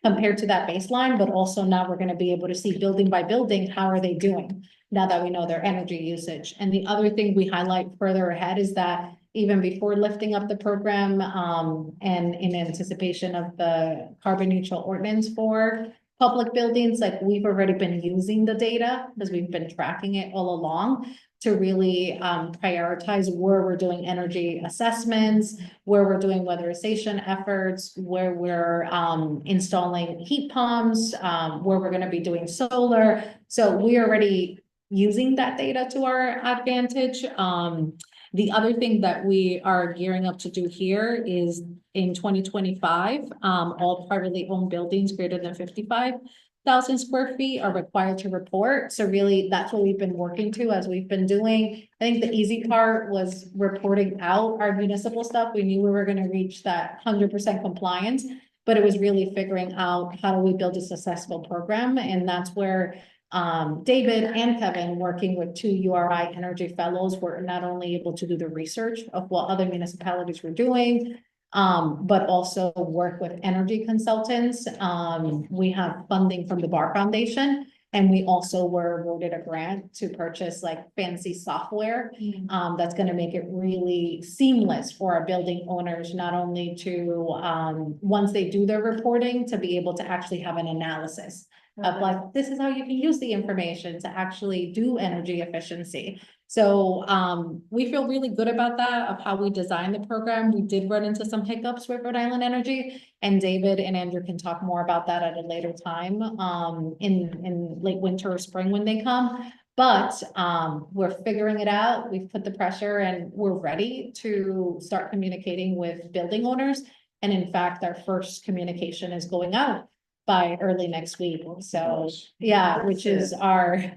compared to that baseline, but also now we're going to be able to see building by building, how are they doing now that we know their energy usage. And the other thing we highlight further ahead is that even before lifting up the program, and in anticipation of the carbon neutral ordinance for public buildings, like we've already been using the data because we've been tracking it all along to really prioritize where we're doing energy assessments, where we're doing weatherization efforts, where we're installing heat pumps, where we're going to be doing solar. So we're already using that data to our advantage. The other thing that we are gearing up to do here is in 2025, all privately owned buildings greater than 55,000 square feet are required to report. So really that's what we've been working to as we've been doing. I think the easy part was reporting out our municipal stuff. We knew we were going to reach that 100% compliance, but it was really figuring out how do we build a successful program. And that's where David and Kevin, working with 2 URI energy fellows, were not only able to do the research of what other municipalities were doing, but also work with energy consultants. We have funding from the Bar Foundation, and we also were awarded a grant to purchase like fancy software that's going to make it really seamless for our building owners, not only to once they do their reporting, to be able to actually have an analysis of like, this is how you can use the information to actually do energy efficiency. So we feel really good about that, of how we designed the program. We did run into some hiccups with Rhode Island Energy, and David and Andrew can talk more about that at a later time, in late winter or spring when they come. But we're figuring it out. We've put the pressure and we're ready to start communicating with building owners. And in fact, our first communication is going out by early next week. So yeah, which is our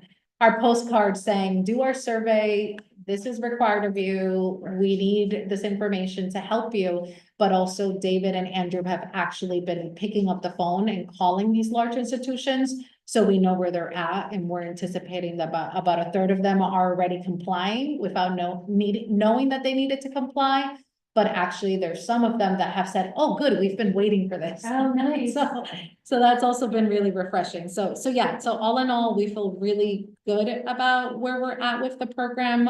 postcard saying, do our survey. This is required of you. We need this information to help you. But also David and Andrew have actually been picking up the phone and calling these large institutions. So we know where they're at, and we're anticipating that about a third of them are already complying without knowing that they needed to comply. But actually, there's some of them that have said, oh, good, we've been waiting for this. Oh, nice. So that's also been really refreshing. So yeah, so all in all, we feel really good about where we're at with the program.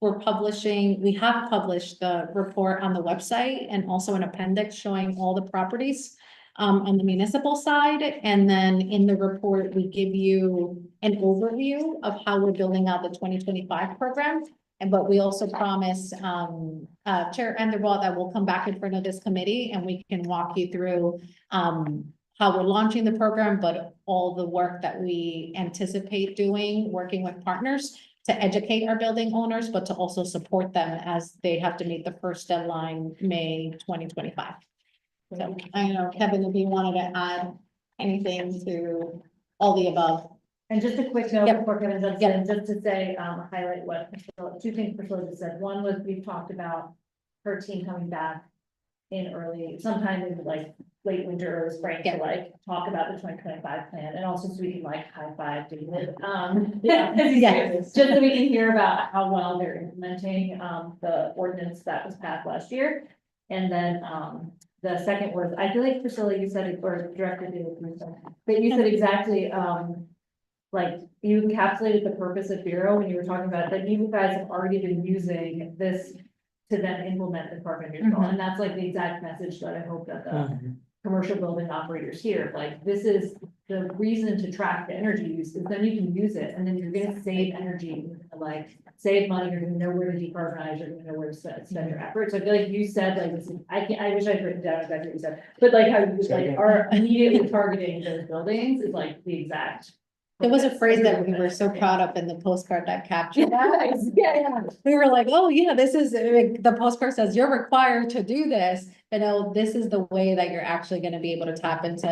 We have published the report on the website and also an appendix showing all the properties on the municipal side. And then in the report, we give you an overview of how we're building out the 2025 program. But we also promise, Chair Enderwall, that we'll come back in front of this committee and we can walk you through, how we're launching the program, but all the work that we anticipate doing, working with partners to educate our building owners, but to also support them as they have to meet the first deadline, May 2025. So I don't know, Kevin, if you wanted to add anything to all the above. And just a quick note Yep. before Kevin jumps Yep. in, just to say, highlight what, two things Priscilla just said. One was we've talked about her team coming back in sometime in like late winter or spring to Yeah. like talk about the 2025 plan, and also so we can like high five David. Yeah. Just so we can hear about how well they're implementing, the ordinance that was passed last year. And then, the second was, I feel like Priscilla, you said it, or Director David, but you said exactly, like you encapsulated the purpose of Bureau when you were talking about that you guys have already been using this to then implement the carbon neutral. And that's like the exact message that I hope that the commercial building operators hear. Like, this is the reason to track the energy use, is then you can use it and then you're gonna save energy, like save money, you're gonna know where to decarbonize, you're gonna know where to spend your efforts. I feel like you said, like, this is, I wish I'd written down exactly what you said, but like how you like are immediately targeting those buildings is like the exact. There was a phrase that we were so proud of in the postcard that captured that. Yeah. We were like, oh, yeah, this is, the postcard says you're required to do this. But no, this is the way that you're actually gonna be able to tap into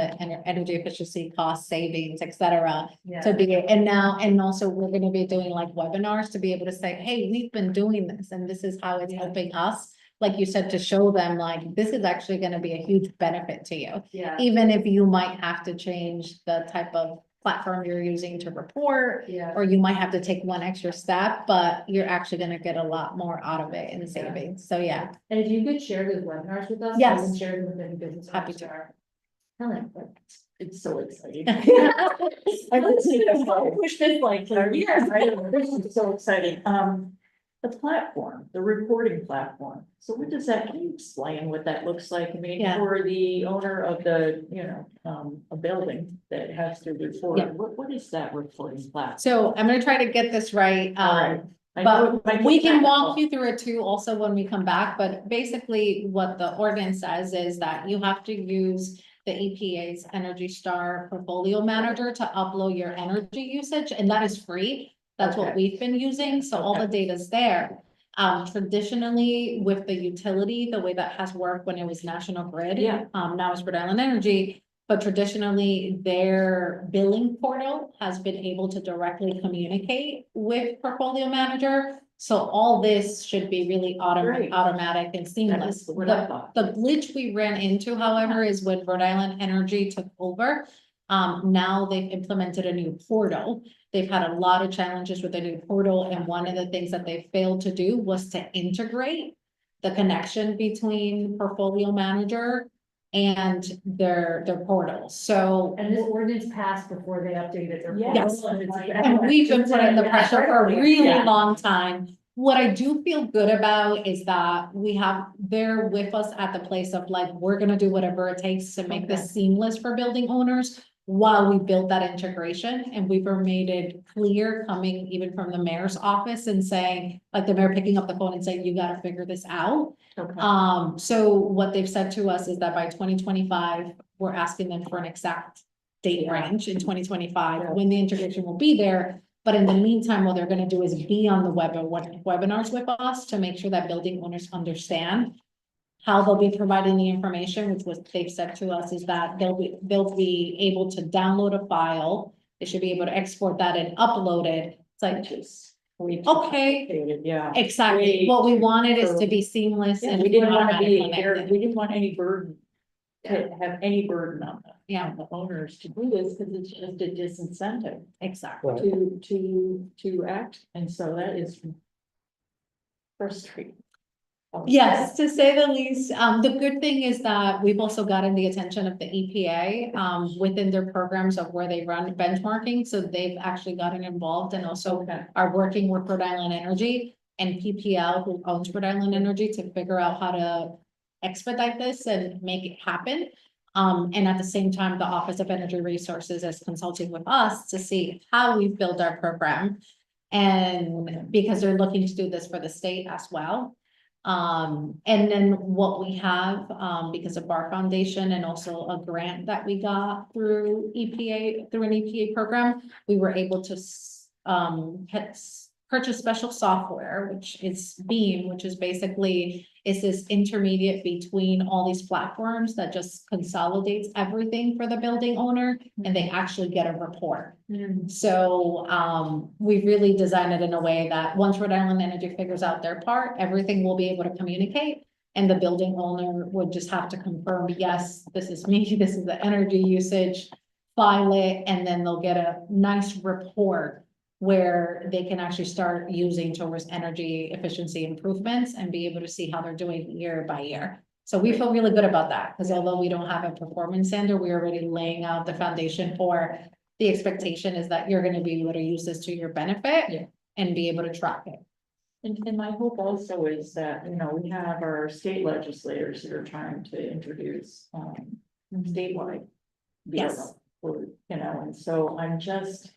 energy efficiency, cost savings, et cetera. Yeah. To be, and now, and also we're gonna be doing like webinars to be able to say, hey, we've been doing this and this is how it's helping us. Like you said, to show them like, this is actually gonna be a huge benefit to you. Yeah. Even if you might have to change the type of platform you're using to report, Yeah. or you might have to take one extra step, but you're actually gonna get a lot more out of it in savings. So yeah, And if you could share those webinars with us. Yes. I can share them with any business. Happy to. Helen, it's so exciting. I've been saying, I wish this like for years, this is so exciting. The platform, the reporting platform. So what does that, can you explain what that looks like? I mean, Yeah. for the owner of the, a building that has to report, Yeah. what is that reporting platform? so I'm gonna try to get this right. All right. I know it might But be we can technical. walk you through it too, also when we come back, but basically what the ordinance says is that you have to use the EPA's Energy Star Portfolio Manager to upload your energy usage, and that is free. That's what Okay. we've been using, so all the data's there. Traditionally, with the utility, the way that has worked when it was National Grid. Yeah. Now it's Rhode Island Energy, but traditionally, their billing portal has been able to directly communicate with Portfolio Manager. So all this should be really Great. automatic and seamless. That's what I thought. The glitch we ran into, however, is when Rhode Island Energy took over. Now they've implemented a new portal. They've had a lot of challenges with the new portal, and one of the things that they failed to do was to integrate the connection between Portfolio Manager and their portal. So And this ordinance passed before they updated their. Yes. portal, and we've been putting the pressure for a really Yeah. long time. What I do feel good about is that they're with us at the place of like, we're gonna do whatever it takes to make this seamless for building owners while we build that integration, and we've made it clear coming even from the mayor's office and saying, like the mayor picking up the phone and saying, you gotta figure this out. Okay. So what they've said to us is that by 2025, we're asking them for an exact date range in 2025, when the integration will be there. But in the meantime, what they're gonna do is be on the webinars with us to make sure that building owners understand how they'll be providing the information, which was they've said to us is that they'll be able to download a file. They should be able to export that and upload it. It's like, okay, Yeah. exactly. What we wanted is to be seamless Yeah, and we didn't want to be, automatic. we didn't want any burden. To have any burden on the, Yeah. on the owners to do this, because it's just a disincentive Exactly. to act, and so that is frustrating. Yes, to say the least. The good thing is that we've also gotten the attention of the EPA, within their programs of where they run benchmarking. So they've actually gotten involved and also Okay. are working with Rhode Island Energy and PPL, who owns Rhode Island Energy, to figure out how to expedite this and make it happen. And at the same time, the Office of Energy Resources is consulting with us to see how we build our program. And because they're looking to do this for the state as well. And then what we have, because of our foundation and also a grant that we got through EPA, through an EPA program, we were able to, purchase special software, which is Beam, which is basically, is this intermediate between all these platforms that just consolidates everything for the building owner, and they actually get a report. So, we really designed it in a way that once Rhode Island Energy figures out their part, everything will be able to communicate. And the building owner would just have to confirm, yes, this is me, this is the energy usage, file it, and then they'll get a nice report where they can actually start using towards energy efficiency improvements and be able to see how they're doing year by year. So we feel really good about that, because although we don't have a performance standard, we're already laying out the foundation for the expectation is that you're gonna be able to use this to your benefit. Yeah. And be able to track it. And my hope also is that, you know, we have our state legislators that are trying to introduce, statewide. Yes. Or, you know, and so I'm just.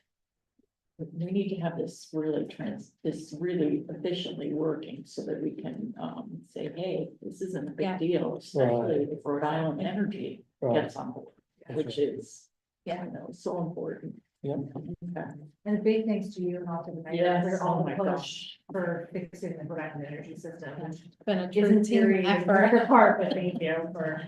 We need to have this really efficiently working so that we can, say, hey, this isn't a Yeah. big deal, especially if Rhode Island Energy Right. gets on board, which is, you know, so important. Yeah. Okay. And big thanks to you and all to the mayor Yes, for all oh the my push gosh. for fixing the Rhode Island energy system. It's been a true Isn't team theory, effort. your part, but thank you for.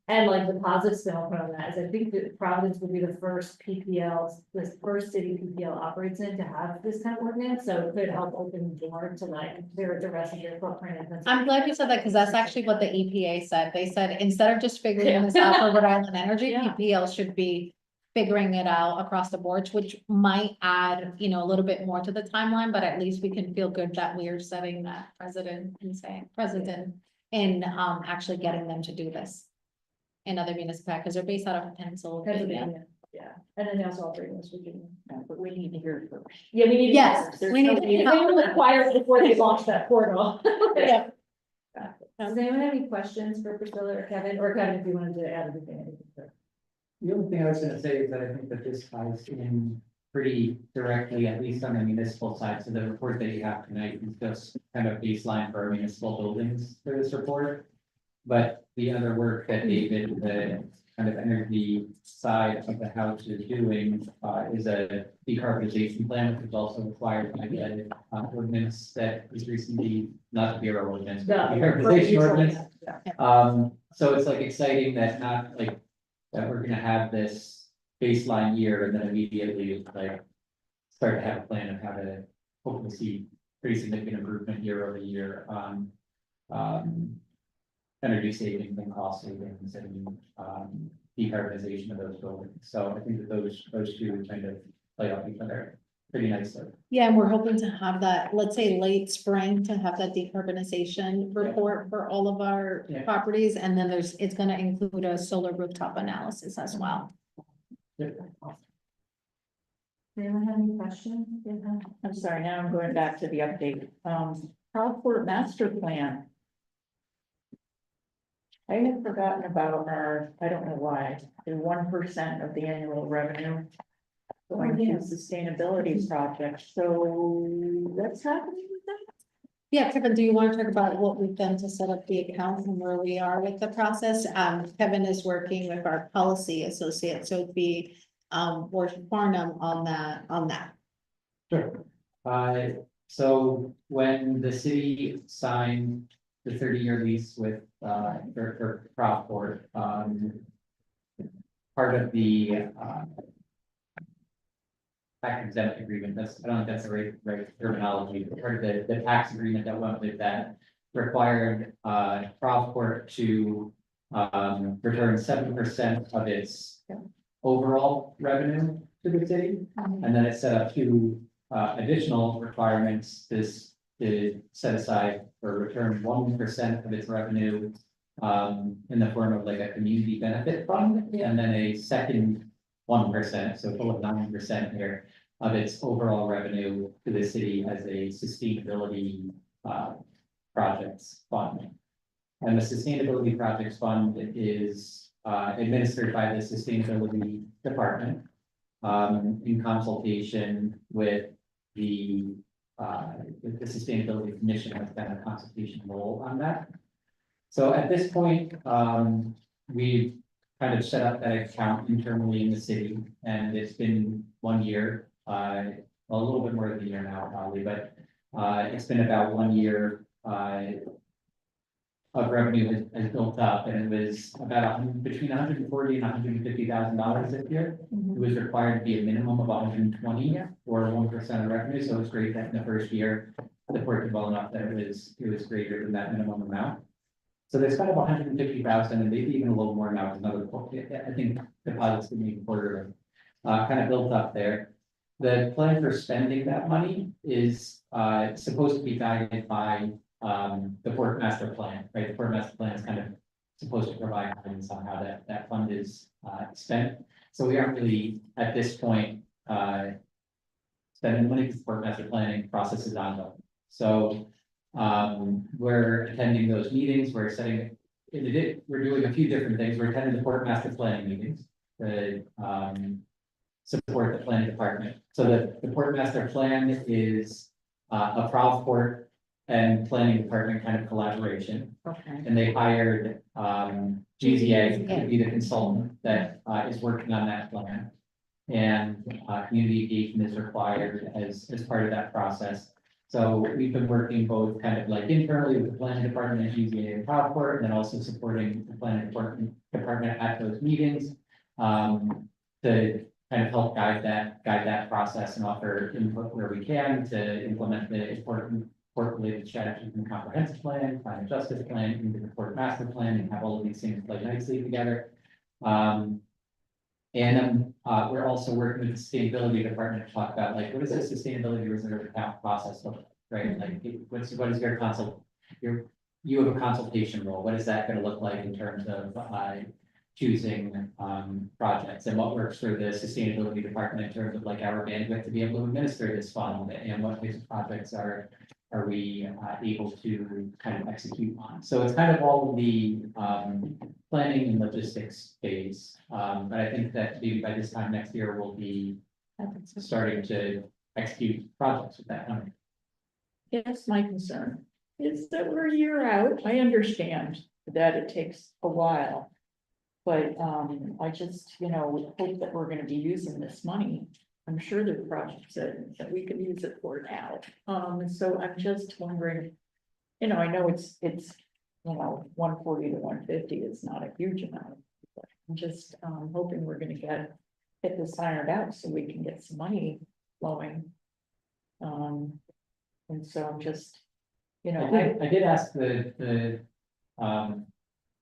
And like the positive spin I'll put on that is I think that Providence will be the first this first city PPL operates in to have this kind of ordinance, so it could help open the door to like the rest of your footprint. I'm glad you said that, because that's actually what the EPA said. They said, instead of just figuring this out for Rhode Island Energy, Yeah. PPL should be figuring it out across the boards, which might add, you know, a little bit more to the timeline, but at least we can feel good that we are setting that precedent and actually getting them to do this in other municipalities, because they're based out of Pennsylvania. Yeah, and then they also operate in West Virginia. But we need to hear it first. Yeah, we need. to- Yes, there's we no- need to- We want to acquire it before they launch that portal. Yeah. Does anyone have any questions for Priscilla or Kevin, if you wanted to add anything? The only thing I was gonna say is that I think that this ties in pretty directly, at least on the municipal side, so the report that you have tonight is just kind of baseline for our municipal buildings for this report. But the other work that David, the kind of energy side of the house is doing, is a decarbonization plan, which is also required by the ordinance that is recently, not the bureau ordinance, but the decarbonization ordinance. So it's like exciting that not like, that we're gonna have this baseline year and then immediately like start to have a plan of how to hopefully see pretty significant improvement year over year on energy savings and cost savings and decarbonization of those buildings. So I think that those two kind of play off each other pretty nicely. Yeah, and we're hoping to have that, let's say, late spring, to have that decarbonization report for all of our Yeah. properties, and then it's gonna include a solar rooftop analysis as well. Anyone have any questions? I'm sorry, now I'm going back to the update. Proudport master plan. I had forgotten about our, I don't know why, the 1% of the annual revenue going to sustainability projects. So what's happening with that? Yeah, Kevin, do you want to talk about what we've done to set up the account and where we are with the process? Kevin is working with our policy associate, so it'd be Worth Farnham on that. Sure. So when the city signed the 30-year lease with for Proudport, part of the tax exempt agreement, I don't think that's the right terminology, but part of the tax agreement that went with that required Proudport to return 7% of its overall revenue to the city. And then it set up two additional requirements. This to set aside or return 1% of its revenue in the form of like a community benefit fund, and then a second 1%, so full of 9% here of its overall revenue to the city as a sustainability projects fund. And the Sustainability Projects Fund is administered by the Sustainability Department in consultation with the Sustainability Commission has been a consultation role on that. So at this point, we've kind of set up that account internally in the city, and it's been 1 year, well, a little bit more than a year now, probably, but it's been about 1 year of revenue has built up, and it was about between $140,000 and $150,000 this year. It was required to be a minimum of 120 or 1% of revenue, so it's great that in the first year, the port did well enough that it was greater than that minimum amount. So there's kind of 150,000 and maybe even a little more now, another, I think deposits can be quarterly, kind of built up there. The plan for spending that money is supposed to be guided by the port master plan, right? The port master plan is kind of supposed to provide guidance on how that fund is spent. So we aren't really at this point spending money because the port master planning process is ongoing. So we're attending those meetings, we're doing a few different things. We're attending the port master planning meetings to support the planning department. So the port master plan is a Port and planning department kind of collaboration. Okay. And they hired GZA to be the consultant that is working on that plan. And community engagement is required as part of that process. So we've been working both kind of like internally with the planning department at GZA and Port, and then also supporting the planning department at those meetings to kind of help guide that process and offer input where we can to implement the important port-related strategies and comprehensive plan, climate justice plan, into the port master plan, and have all of these things play nicely together. And then we're also working with the sustainability department to talk about like what does the sustainability reserve account process look like, right? Like what is your you have a consultation role. What is that going to look like in terms of choosing projects, and what works for the sustainability department in terms of like our bandwidth to be able to administer this fund, and what types of projects are we able to kind of execute on. So it's kind of all of the planning and logistics phase. But I think that maybe by this time next year, we'll be starting to execute projects with that money. Yes, my concern is that we're a year out. I understand that it takes a while. But I just, hope that we're gonna be using this money. I'm sure there are projects that we could use it for now. So I'm just wondering, I know it's 140 to 150 is not a huge amount. But I'm just hoping we're gonna get this ironed out so we can get some money flowing. And so I'm just, I did ask the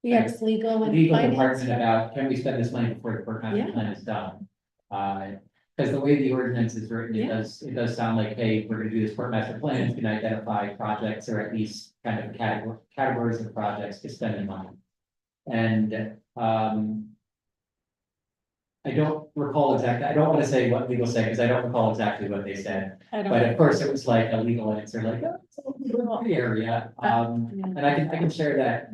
Yes, legal and legal finance. department about, can we spend this money before the port master plan is done? Because the way the ordinance is written, it does sound like, hey, we're gonna do this port master plan, it's gonna identify projects or at least kind of categories of projects to spend the money. And I don't recall exactly, I don't want to say what legal said, because I don't recall exactly what they said. But of course, it was like a legal answer, like, oh, it's a little gray area. And I can share that.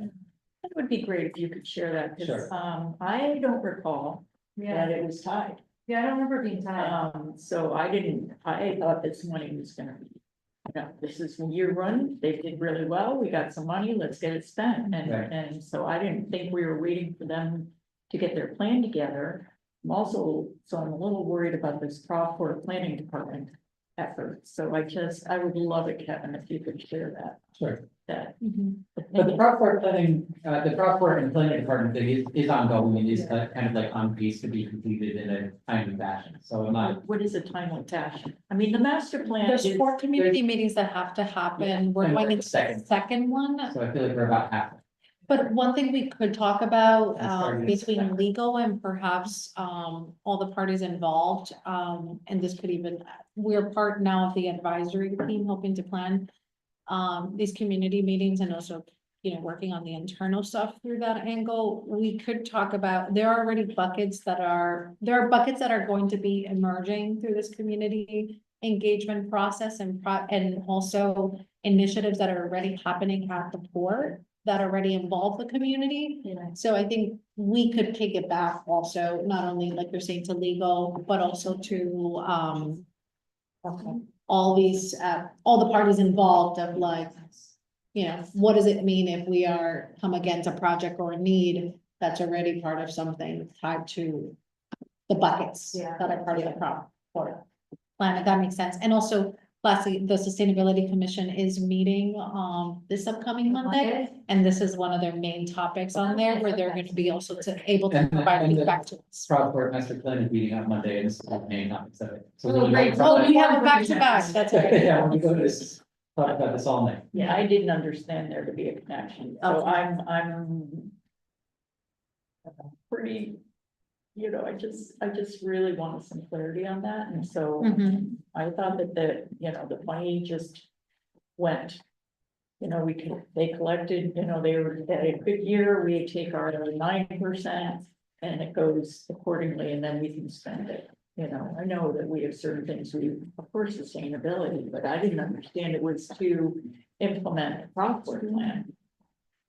it would be great if you could share that, because I don't recall that it was tied. Yeah, I don't remember being tied. So I thought this money was gonna be, this is year one, they did really well, we got some money, let's get it spent, Right. and so I didn't think we were waiting for them to get their plan together. I'm a little worried about this Crawford Planning Department effort, so I would love it, Kevin, if you could share that. Sure. Mm-hmm. But the Crawford planning, the Crawford and planning department thing is ongoing, and is kind of like on pace to be completed in a timely fashion, so I'm not. What is a timely fashion? I mean, the master plan There's is, 4 community meetings that have to happen. We're And going the into the second one. So I feel like we're about half. But one thing we could talk about, Starting in between September. legal and perhaps, all the parties involved, and this could even, we're part now of the advisory team helping to plan. these community meetings and also, you know, working on the internal stuff through that angle, we could talk about, there are already buckets that are going to be emerging through this community engagement process and also initiatives that are already happening at the port that already involve the community. Yeah. So I think we could take it back also, not only like you're saying to legal, but also to, all these, all the parties involved of like, you know, what does it mean if we come against a project or a need that's already part of something tied to the buckets Yeah. that are part of the plan, if that makes sense. And also, lastly, the Sustainability Commission is meeting, this upcoming Monday. And this is one of their main topics on there, where they're gonna be also able to And- provide and the- feedback to us. Frogport Master Plan is meeting on Monday, and this is the main topics of it. So Oh, really great. one- Oh, we have a back-to-back, that's right. Yeah, when we go to this, talk about this all night. Yeah, I didn't understand there to be a connection, so Okay. I'm pretty, you know, I just really wanted some clarity on that, and so Mhm. I thought that the money just went. You know, they collected, you know, they were at a good year, we take our 9% and it goes accordingly, and then we can spend it. You know, I know that we have certain things, of course, sustainability, but I didn't understand it was to implement a Rockport plan.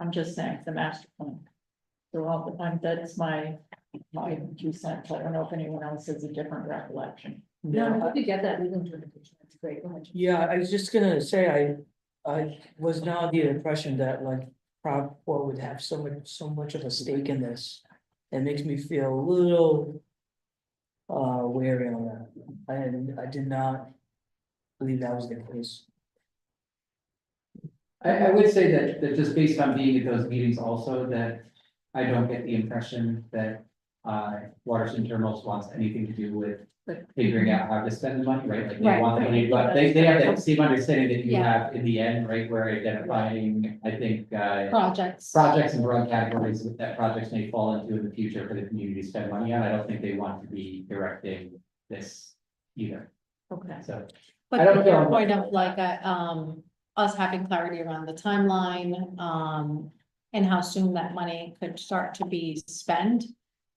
I'm just saying the master plan. So that's my 2 cents. I don't know if anyone else has a different recollection. No, if you get that legal interpretation, that's great. Go ahead. Yeah, I was just gonna say, I was not under the impression that like Proudport would have so much of a stake in this. It makes me feel a little wary on that. I did not believe that was the case. I would say that just based on being at those meetings also, that I don't get the impression that Waters and Terminals wants anything to do with figuring out how to spend the money, right? Like they Right. want the money, but they have that same understanding that you Yeah. have in the end, right? Where identifying, I think, Projects. projects and broad categories that projects may fall into in the future for the community to spend money on. I don't think they want to be directing this either. Okay. So I But don't to your feel- point of like, us having clarity around the timeline, and how soon that money could start to be spent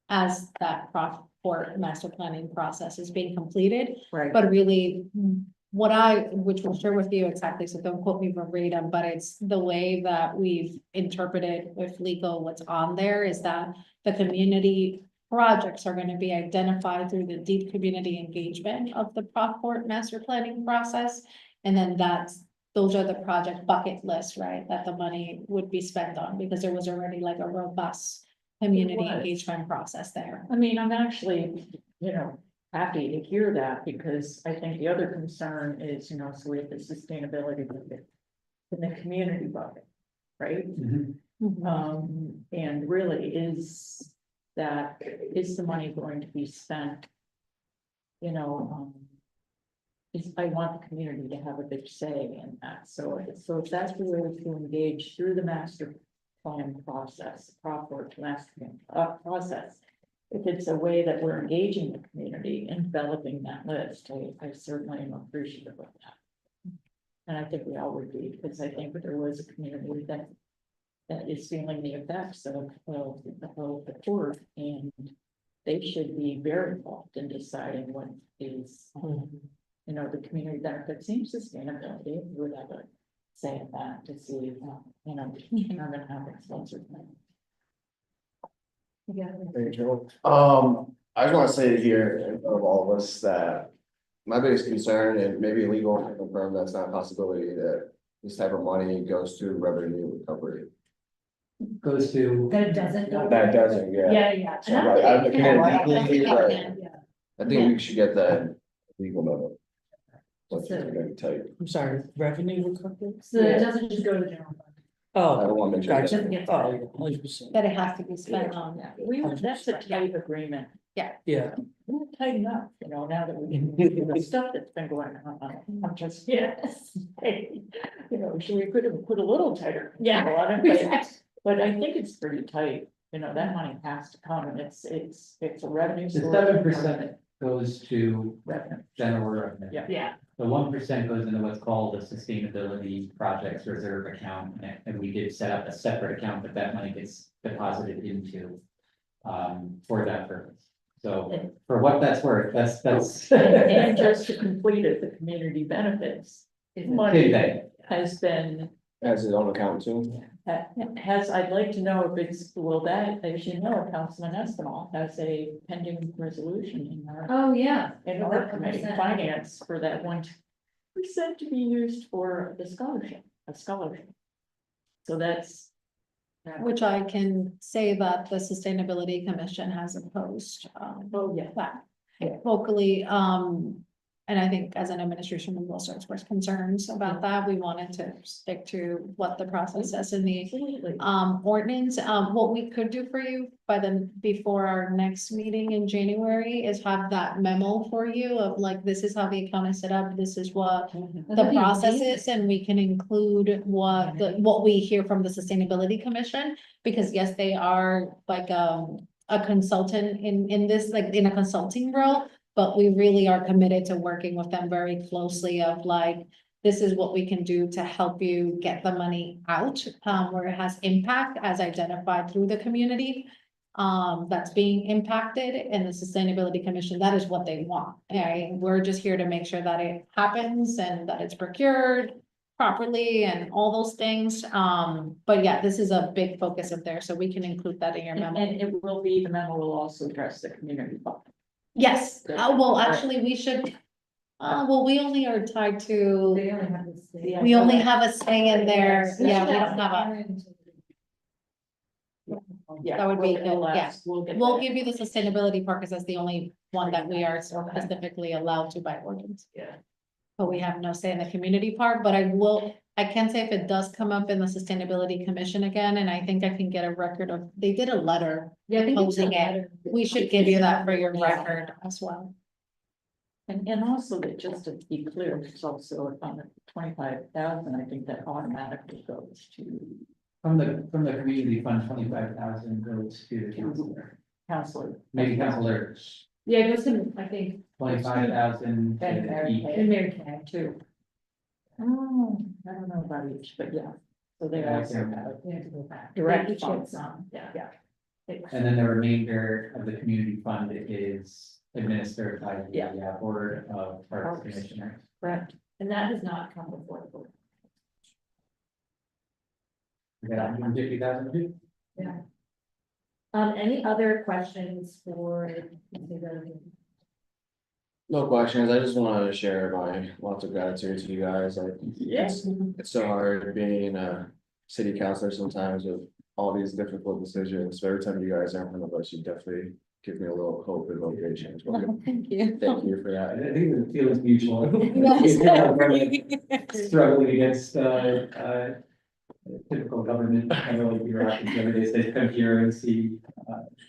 as that Rockport master planning process is being completed. Right. But really, which we'll share with you exactly, so don't quote me verbatim, but it's the way that we've interpreted with legal, what's on there is that the community projects are gonna be identified through the deep community engagement of the Rockport master planning process. And then those are the project bucket lists, right, that the money would be spent on, because there was already like a robust community was. engagement process there. I mean, I'm actually, happy to hear that, because I think the other concern is, so we have the sustainability bucket and the community bucket, right? And really is the money going to be spent? I want the community to have a big say in that, so if that's the way to engage through the master plan process, proper master plan process. If it's a way that we're engaging the community in developing that list, I certainly am appreciative of that. And I think we all would be, because I think that there was a community that is feeling the effects of the port, and they should be very involved in deciding what is, the community benefits and sustainability, if you would have a say in that, to see, I'm gonna have it sponsored. Thank you. I just want to say here in front of all of us that my biggest concern, and maybe legal can confirm that's not a possibility, that this type of money goes to revenue recovery. Goes to. That it doesn't. go That there. doesn't, yeah. Yeah. So, like, I think Yeah. I think we should get that legal note. That's very tight. I'm sorry, revenue recovery? So it doesn't just go to the general fund. I Oh, don't want to make sure. gotcha. Doesn't get to Oh, that. yeah, 100%. That it has to be spent on. That's a tight agreement. Yeah, We're tight enough, now that we can do the stuff that's been going on, I'm just, yes. So we could have put a little tighter. control on it, but I think it's pretty tight, that money has to come, and it's a revenue. The source. 7%, goes to general revenue. Yeah. Yeah, The 1% goes into what's called a sustainability projects reserve account, and we did set up a separate account that money gets deposited into. For that purpose. So for what that's worth, that's. And just to complete it, the community benefits money Same thing. has been, Has his own account too. I'd like to know if it's, well, that, as you know, Councilman Estimel has a pending resolution oh, yeah. in our committee, 100%. finance, for that 1% to be used for the scholarship, a scholarship. So that's. Which I can say that the Sustainability Commission has opposed, Oh, yeah. that Yeah. vocally, and I think as an administration, we also expressed concerns about that. We wanted to stick to what the process is in the Absolutely. ordinance. What we could do for you before our next meeting in January is have that memo for you of like, this is how the account is set up, this is what the process is, and we can include what we hear from the Sustainability Commission. Because yes, they are like, a consultant in this, like in a consulting role, but we really are committed to working with them very closely of like, this is what we can do to help you get the money out, where it has impact as identified through the community. That's being impacted, and the Sustainability Commission, that is what they want. Right? We're just here to make sure that it happens and that it's procured properly and all those things. But yeah, this is a big focus of theirs, so we can include that in your memo. And it will be, the memo will also address the community fund. Yes, well, actually, we should, well, we only are tied to, They only have this. we only have a say in there, yeah, we don't have a. Yeah. That would be we'll good, yeah. ask, We'll get. We'll that. give you the sustainability part, because that's the only one that we are specifically allowed to by ordinance. Yeah. But we have no say in the community part, but I can say if it does come up in the Sustainability Commission again, and I think I can get a record of, they did a letter. Yeah, I think it's a Posing it. letter. We should give you that for your record as well. And also that, just to be clear, it's also on the 25,000, I think that automatically goes to From the community fund, 25,000 goes to the counselor. maybe counselors, Yeah, it goes to, I think, 25,000 And to Mary each. Kay. in Mary Kay too. Oh, I don't know about each, but yeah, so they Yeah, also yeah. have We have to go back. direct Each funds. gets some, Yeah. yeah. And then the remainder of the community fund is administered by the Yeah. Board of Parks Commissioners. Correct. And that has not come before the board. We got 150,000. Any other questions for? No questions, I just wanted to share my lots of gratitude to you guys, like, Yes. it's so hard being a city councilor sometimes with all these difficult decisions, but every time you guys are in front of us, you definitely give me a little hope and motivation. So Thank you. thank you for I that. think the feeling's mutual. Yes. Struggling against, typical government, I know bureaucracy, every day they come here and see,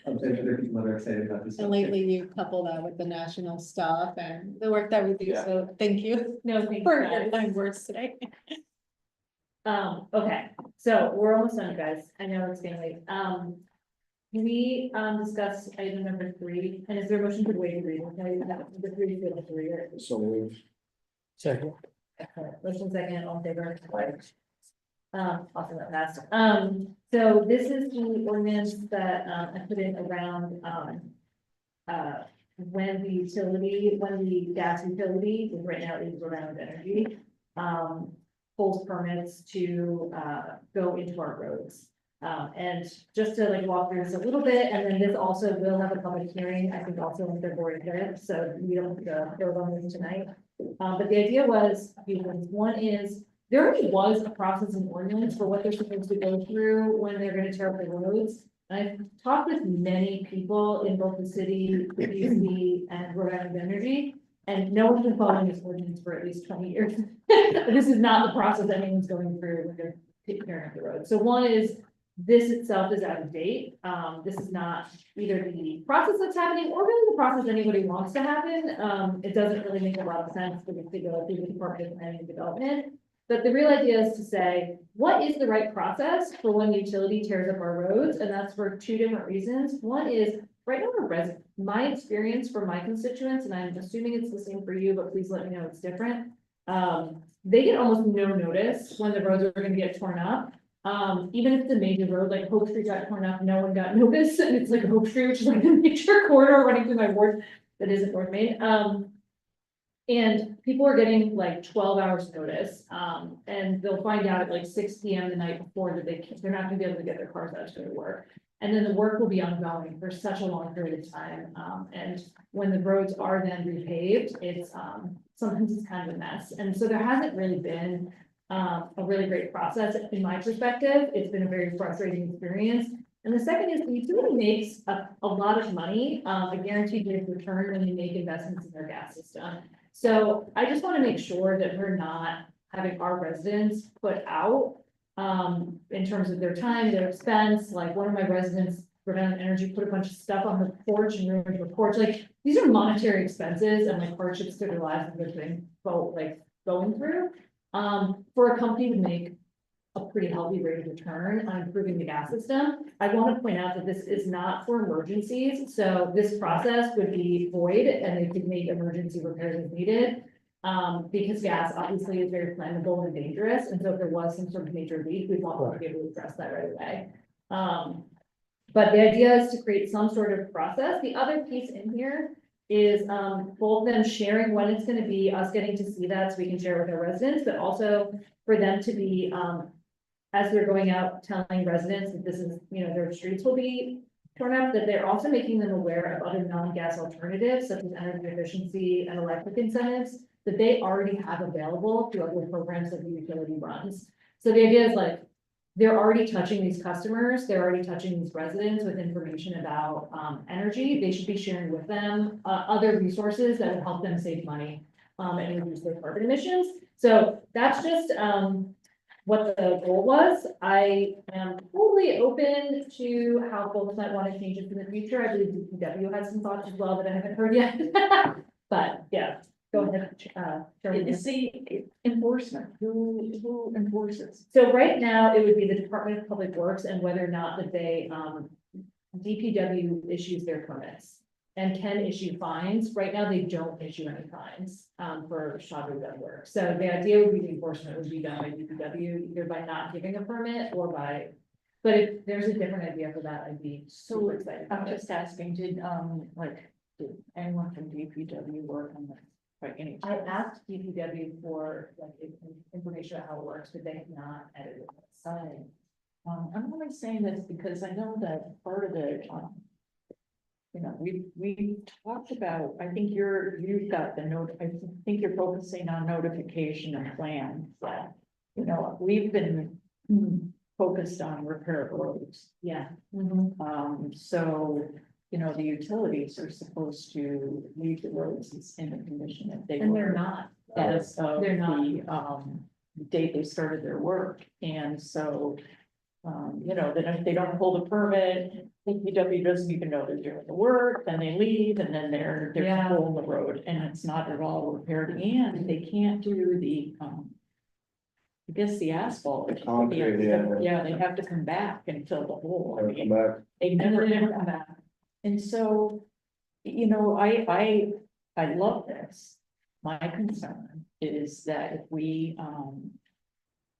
other people that are excited about this. And lately you couple that with the national stuff and the work that we do, Yeah. so thank you No, thank for you your guys. kind words today. Okay, so we're almost done, guys. I know it's getting late. Can we, discuss item number 3? And is there a motion to waive reading? Okay, the 3 to the 3 or? So moved. Second. Motion second, all in favor? Awesome, that passed. So this is the ordinance that, I put in around, when the gas utility, because right now it is around energy, pulls permits to, go into our roads. And just to like walk through this a little bit, and then this also will have a public hearing, I think also in February 5th, so we don't have to go on this tonight. But the idea was, a few things. One is, there already was a process and ordinance for what they're supposed to go through when they're gonna tear up the roads. I've talked with many people in both the city, the PUC, and Rhode Island Energy, and no one's been following this ordinance for at least 20 years. This is not the process anyone's going through when they're tearing up the road. So one is, this itself is out of date. This is not either the process that's happening or really the process anybody wants to happen. It doesn't really make a lot of sense for this to go through the Department of Planning and Development. But the real idea is to say, what is the right process for when utility tears up our roads? And that's for 2 different reasons. One is, right now, my experience for my constituents, and I'm assuming it's the same for you, but please let me know it's different. They get almost no notice when the roads are gonna get torn up. Even if it's a major road, like Hope Street got torn up, no one got notice, and it's like Hope Street, which is like a major corridor running through my ward that isn't North Main. And people are getting like 12 hours notice, and they'll find out at like 6 PM the night before that they're not gonna be able to get their cars out to go to work. And then the work will be ongoing for such a long period of time, and when the roads are then repaved, it's, sometimes it's kind of a mess. And so there hasn't really been, a really great process in my perspective. It's been a very frustrating experience. And the second is the utility makes a lot of money, a guaranteed rate of return when they make investments in their gas system. So I just want to make sure that we're not having our residents put out in terms of their time, their expense. Like one of my residents, Rhode Island Energy, put a bunch of stuff on her porch and ruined her porch. Like these are monetary expenses and like hardships to their lives that they've been going through. For a company to make a pretty healthy rate of return on improving the gas system. I want to point out that this is not for emergencies, so this process would be void and they could make emergency repairs as needed. Because gas obviously is very flammable and dangerous, and so if there was some sort of major leak, we'd want to be able to address that right away. But the idea is to create some sort of process. The other piece in here is both them sharing when it's going to be, us getting to see that so we can share with our residents, but also for them to be as they're going out telling residents that this is, you know, their streets will be torn up, that they're also making them aware of other non-gas alternatives such as energy efficiency and electric incentives that they already have available through other programs that the utility runs. So the idea is like, they're already touching these customers, they're already touching these residents with information about energy. They should be sharing with them other resources that will help them save money and reduce their carbon emissions. So that's just what the goal was. I am totally open to how folks might want to change it in the future. I believe DPW has some thoughts as well that I haven't heard yet. But yeah, go ahead. It's the enforcement, who enforces? So right now, it would be the Department of Public Works and whether or not that they, DPW issues their permits and can issue fines. Right now, they don't issue any fines, for shoddy road work. So the idea would be the enforcement would be done by DPW, either by not giving a permit or by, but if there's a different idea for that, I'd be so excited. I'm just asking, did anyone from DPW work on this? By any I chance? asked DPW for like information on how it works, but they have not edited this. I'm only saying this because I know that part of the, we talked about, I think you've got the note, I think you're focusing on notification and plans. We've been focused on repair roads. Yeah. So, the utilities are supposed to leave the roads in a condition if they. And they're not. As of They're not. the date they started their work, and so. Then if they don't hold a permit, DPW doesn't even know they're doing the work, then they leave, and then they're Yeah. pulling the road, and it's not at all repaired, and they can't do the, I guess the asphalt. The concrete, yeah. Yeah, they have to come back and fill the hole. I mean, Come back. they never come back. And so, I love this. My concern is that if we,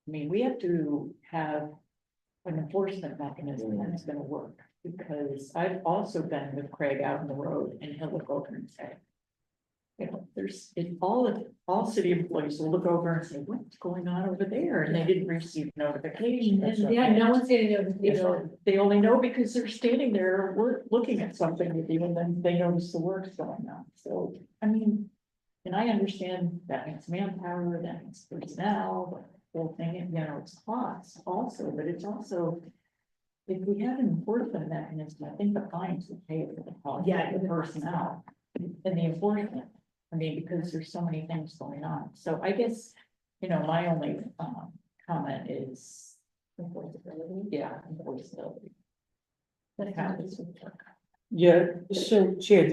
we have to have an enforcement mechanism that's gonna work. Because I've also been with Craig out on the road and he'll look over and say, all city employees will look over and say, what's going on over there? And they didn't receive notification. Yeah, no one's getting notification. They only know because they're standing there, looking at something with you, and then they notice the work's going on. So, and I understand that means manpower, that means personnel, the whole thing, it's costs also, but it's also. If we have an enforcement mechanism, I think the fines would pay for the cost. Yeah. The personnel and the enforcement. Because there's so many things going on. So I guess, my only comment is enforceability. Yeah, enforceability. That's how this would work. Yeah, so Chair,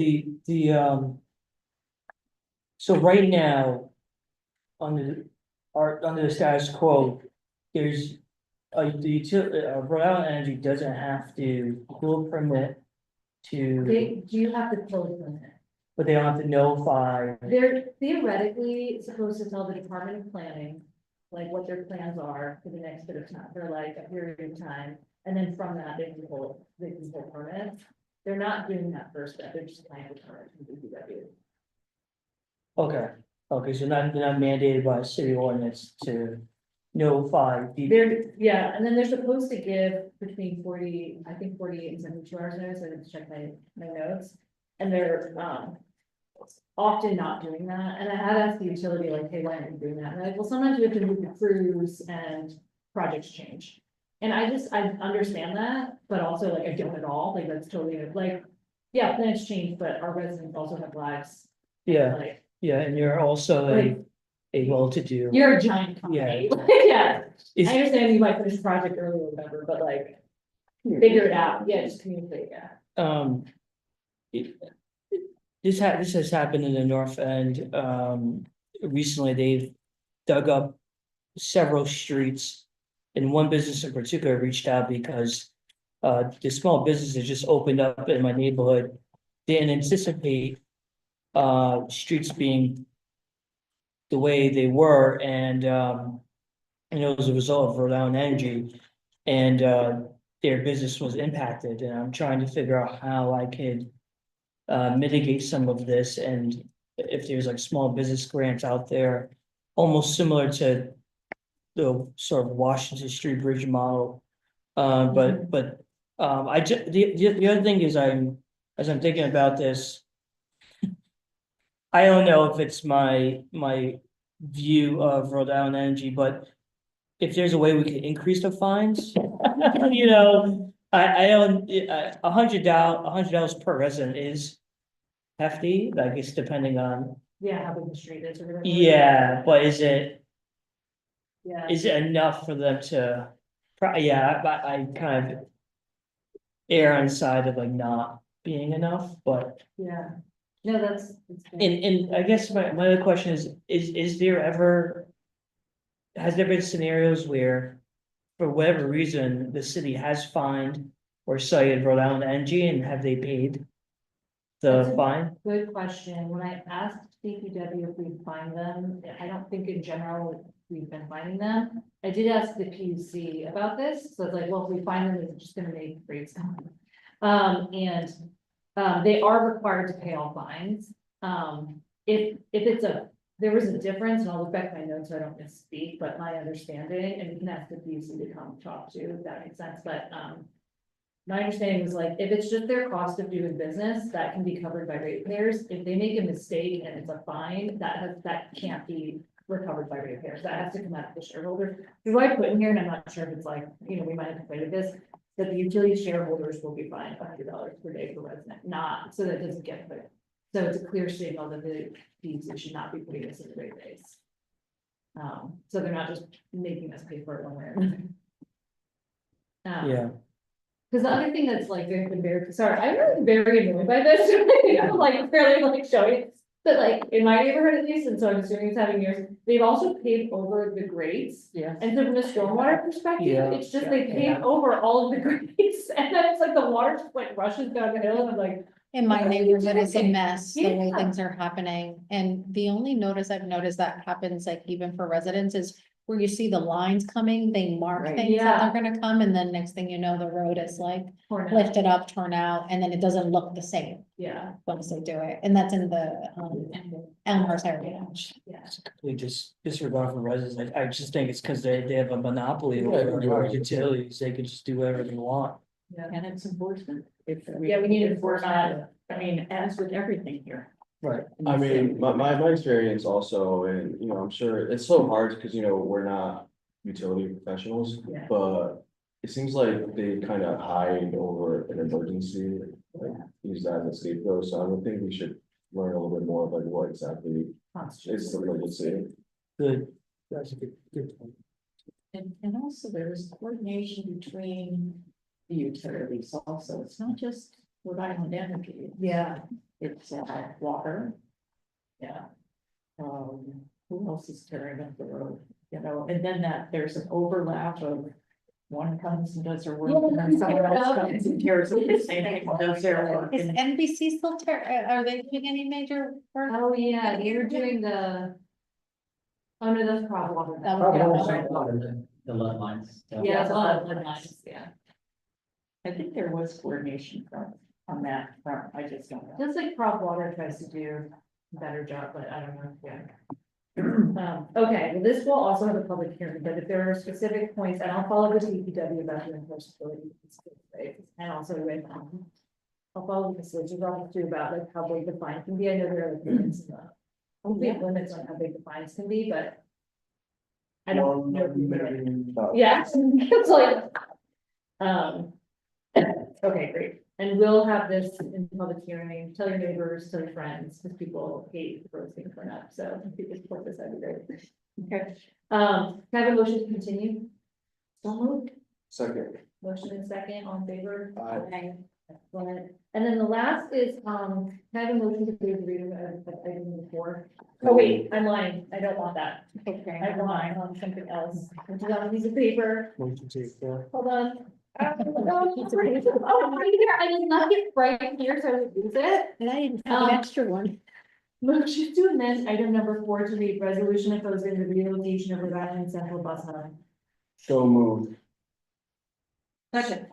so right now, under the status quo, there's the utility, Rhode Island Energy doesn't have to pull a permit to, Do you have to close them? but they don't have to notify? They're theoretically supposed to tell the Department of Planning, like what their plans are for the next bit of time, for like a period of time. And then from that, they can pull permits. They're not doing that first step, they're just applying for permits from DPW. Okay, so they're not mandated by city ordinance to notify people. Yeah, and then they're supposed to give between 48 and 72 hours notice, I didn't check my notes. And they're, often not doing that, and I had asked the utility, like, hey, why aren't you doing that? And they're like, well, sometimes we have to move the crews and projects change. And I understand that, but also like, I don't at all, like, that's totally, like, yeah, plans change, but our residents also have lives. Yeah, Like, yeah, and you're also a well-to-do. you're a giant company, yeah, Is- I understand you might finish the project early or whatever, but like, figure it out, yeah, just communicate, yeah. it- this has happened in the North End, recently they've dug up several streets. And one business in particular reached out because, the small businesses just opened up in my neighborhood. Didn't anticipate, streets being the way they were, and, it was a result of Rhode Island Energy. And, their business was impacted, and I'm trying to figure out how I could mitigate some of this, and if there's like small business grants out there, almost similar to the sort of Washington Street Bridge model. But the other thing is as I'm thinking about this, I don't know if it's my view of Rhode Island Energy, but if there's a way we can increase the fines, you know, I don't, $100 per resident is hefty, I guess, depending on, Yeah, how big the street is or whatever. yeah, but is it Yeah, enough for them to? Yeah, I kind of err on the side of like not being enough, but, yeah, no, that's. and I guess my other question is there ever? Has there been scenarios where, for whatever reason, the city has fined or cited Rhode Island Energy, and have they paid That's the a- fine? Good question. When I asked DPW if we'd find them, I don't think in general we've been finding them. I did ask the PUC about this, so it's like, well, if we find them, it's just gonna make rates go up. They are required to pay all fines. If there was a difference, and I'll look back at my notes so I don't misspeak, but my understanding, and we can ask the PUC to come talk to, if that makes sense, but, my understanding was like, if it's just their cost of doing business, that can be covered by ratepayers. If they make a mistake and it's a fine, that can't be recovered by ratepayers. That has to come out of the shareholder. So I put in here, and I'm not sure if it's like, we might have to play with this, that the utility shareholders will be fined $100 per day per resident, not, so that doesn't get put. So it's a clear signal that the PUC should not be putting this in the rate base. So they're not just making us pay for it one way or another. Yeah, Because the other thing that's like, they've been very, sorry, I'm really very annoyed by this, I'm like fairly like showing. But like, in my neighborhood at least, and so I'm assuming it's having yours, they've also paved over the grates. Yeah. And so from a stormwater perspective, Yeah. it's just they paved over all of the grates, and then it's like the water just like rushes down the hill, and I'm like. In my What are you neighborhood, it's a doing? mess, the way Yeah. things are happening, and the only notice I've noticed that happens, like even for residents, is where you see the lines coming, they mark Right. things that Yeah. they're gonna come, and then next thing you know, the road is like Torn out. lifted up, torn out, and then it doesn't look the same Yeah, once they do it, and that's in the, Elmhurst area. yeah. it's a complete disregard for residents. I just think it's because they have a monopoly Yeah, over you're our right. utilities, they can just do whatever they want. And it's enforcement. Yeah, we need enforcement. I mean, as with everything here. Right. I mean, my experience also, and I'm sure it's so hard because we're not utility professionals, Yeah. but it seems like they kind of hide over an emergency, like use that as a scapegoat. So I would think we should learn a little bit more of like what exactly is the emergency. Good, that's a good point. And also there's coordination between the utilities also. It's not just Rhode Island Energy. Yeah. It's water. Yeah. Who else is tearing up the road? And then that there's an overlap of one comes and does their work, and then someone else comes and carries it, the same people does their work. Is and- NBC still, are they doing any major work? Oh, yeah, you're doing the. Oh, no, that's problem. That Oh, was- the lead lines. Yeah, it's a lot of lines, yeah. I think there was coordination on that front, I just don't know. Just like Prop Water tries to do a better job, but I don't know, yeah. Okay, well, this will also have a public hearing, but if there are specific points, and I'll follow with DPW about the enforceability. And also with, I'll follow with the solicitor's office too about like how big the fine can be, I know there are like limits, limits on how big the fines can be, but. I don't know. Yeah, it's like. Okay, great, and we'll have this in public hearing, tell your neighbors, tell your friends, because people hate roads being torn up, so if you just support this, that'd be great. Okay, can I have a motion to continue? So moved. Second. Motion and second, on favor? Aye. Excellent. And then the last is, can I have a motion to approve the reading of item before? Oh, wait, I'm lying, I don't want that. Okay. I want something else. Do you want a piece of paper? Hold on. Oh, right here, I did not get right here, so I would use it. And I didn't have an extra one. Motion to amend item number 4 to read resolution opposing the relocation of Rhode Island Central Bus Hub. So moved. Second.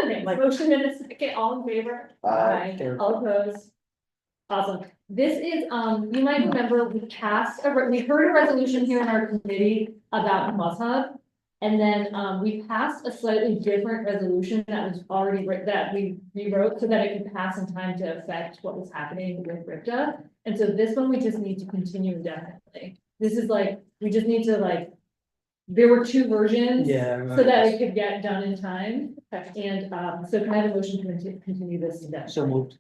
Okay, motion and a second, all in favor? Aye. All opposed? Awesome. This is, you might remember, we heard a resolution here in our committee about bus hub. And then, we passed a slightly different resolution that was already written, that we rewrote so that it could pass in time to affect what was happening with RIPTA. And so this one, we just need to continue indefinitely. This is like, we just need to like, there were 2 versions. Yeah. So that it could get done in time. And, so can I have a motion to continue this indefinitely? So moved.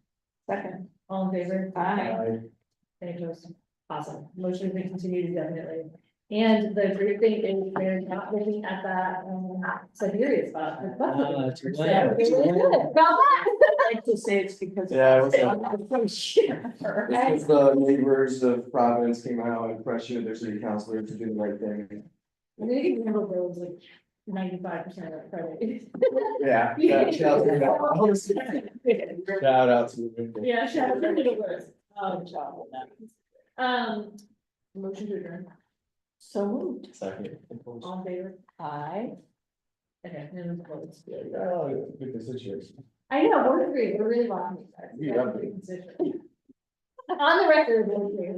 Second. All in favor? Aye. Any opposed? Awesome. Motion to continue indefinitely. And the great thing is we're not looking at that, Siberia spot. Too late. So, we're really good about that. I'd like to say it's because. Yeah, it was Right. Because the neighbors of Providence came out and pressured their city councilor to do the right thing. I think you remember there was like 95% of credit. Yeah. Shout out to the. Yeah, shout out to the worst. Good job on that. Motion to adjourn. So moved. Second. All in favor? Aye. Okay, and then close. Oh, good decisions. I know, we're great, we're really rocking these guys. Yeah. On the record, we're great.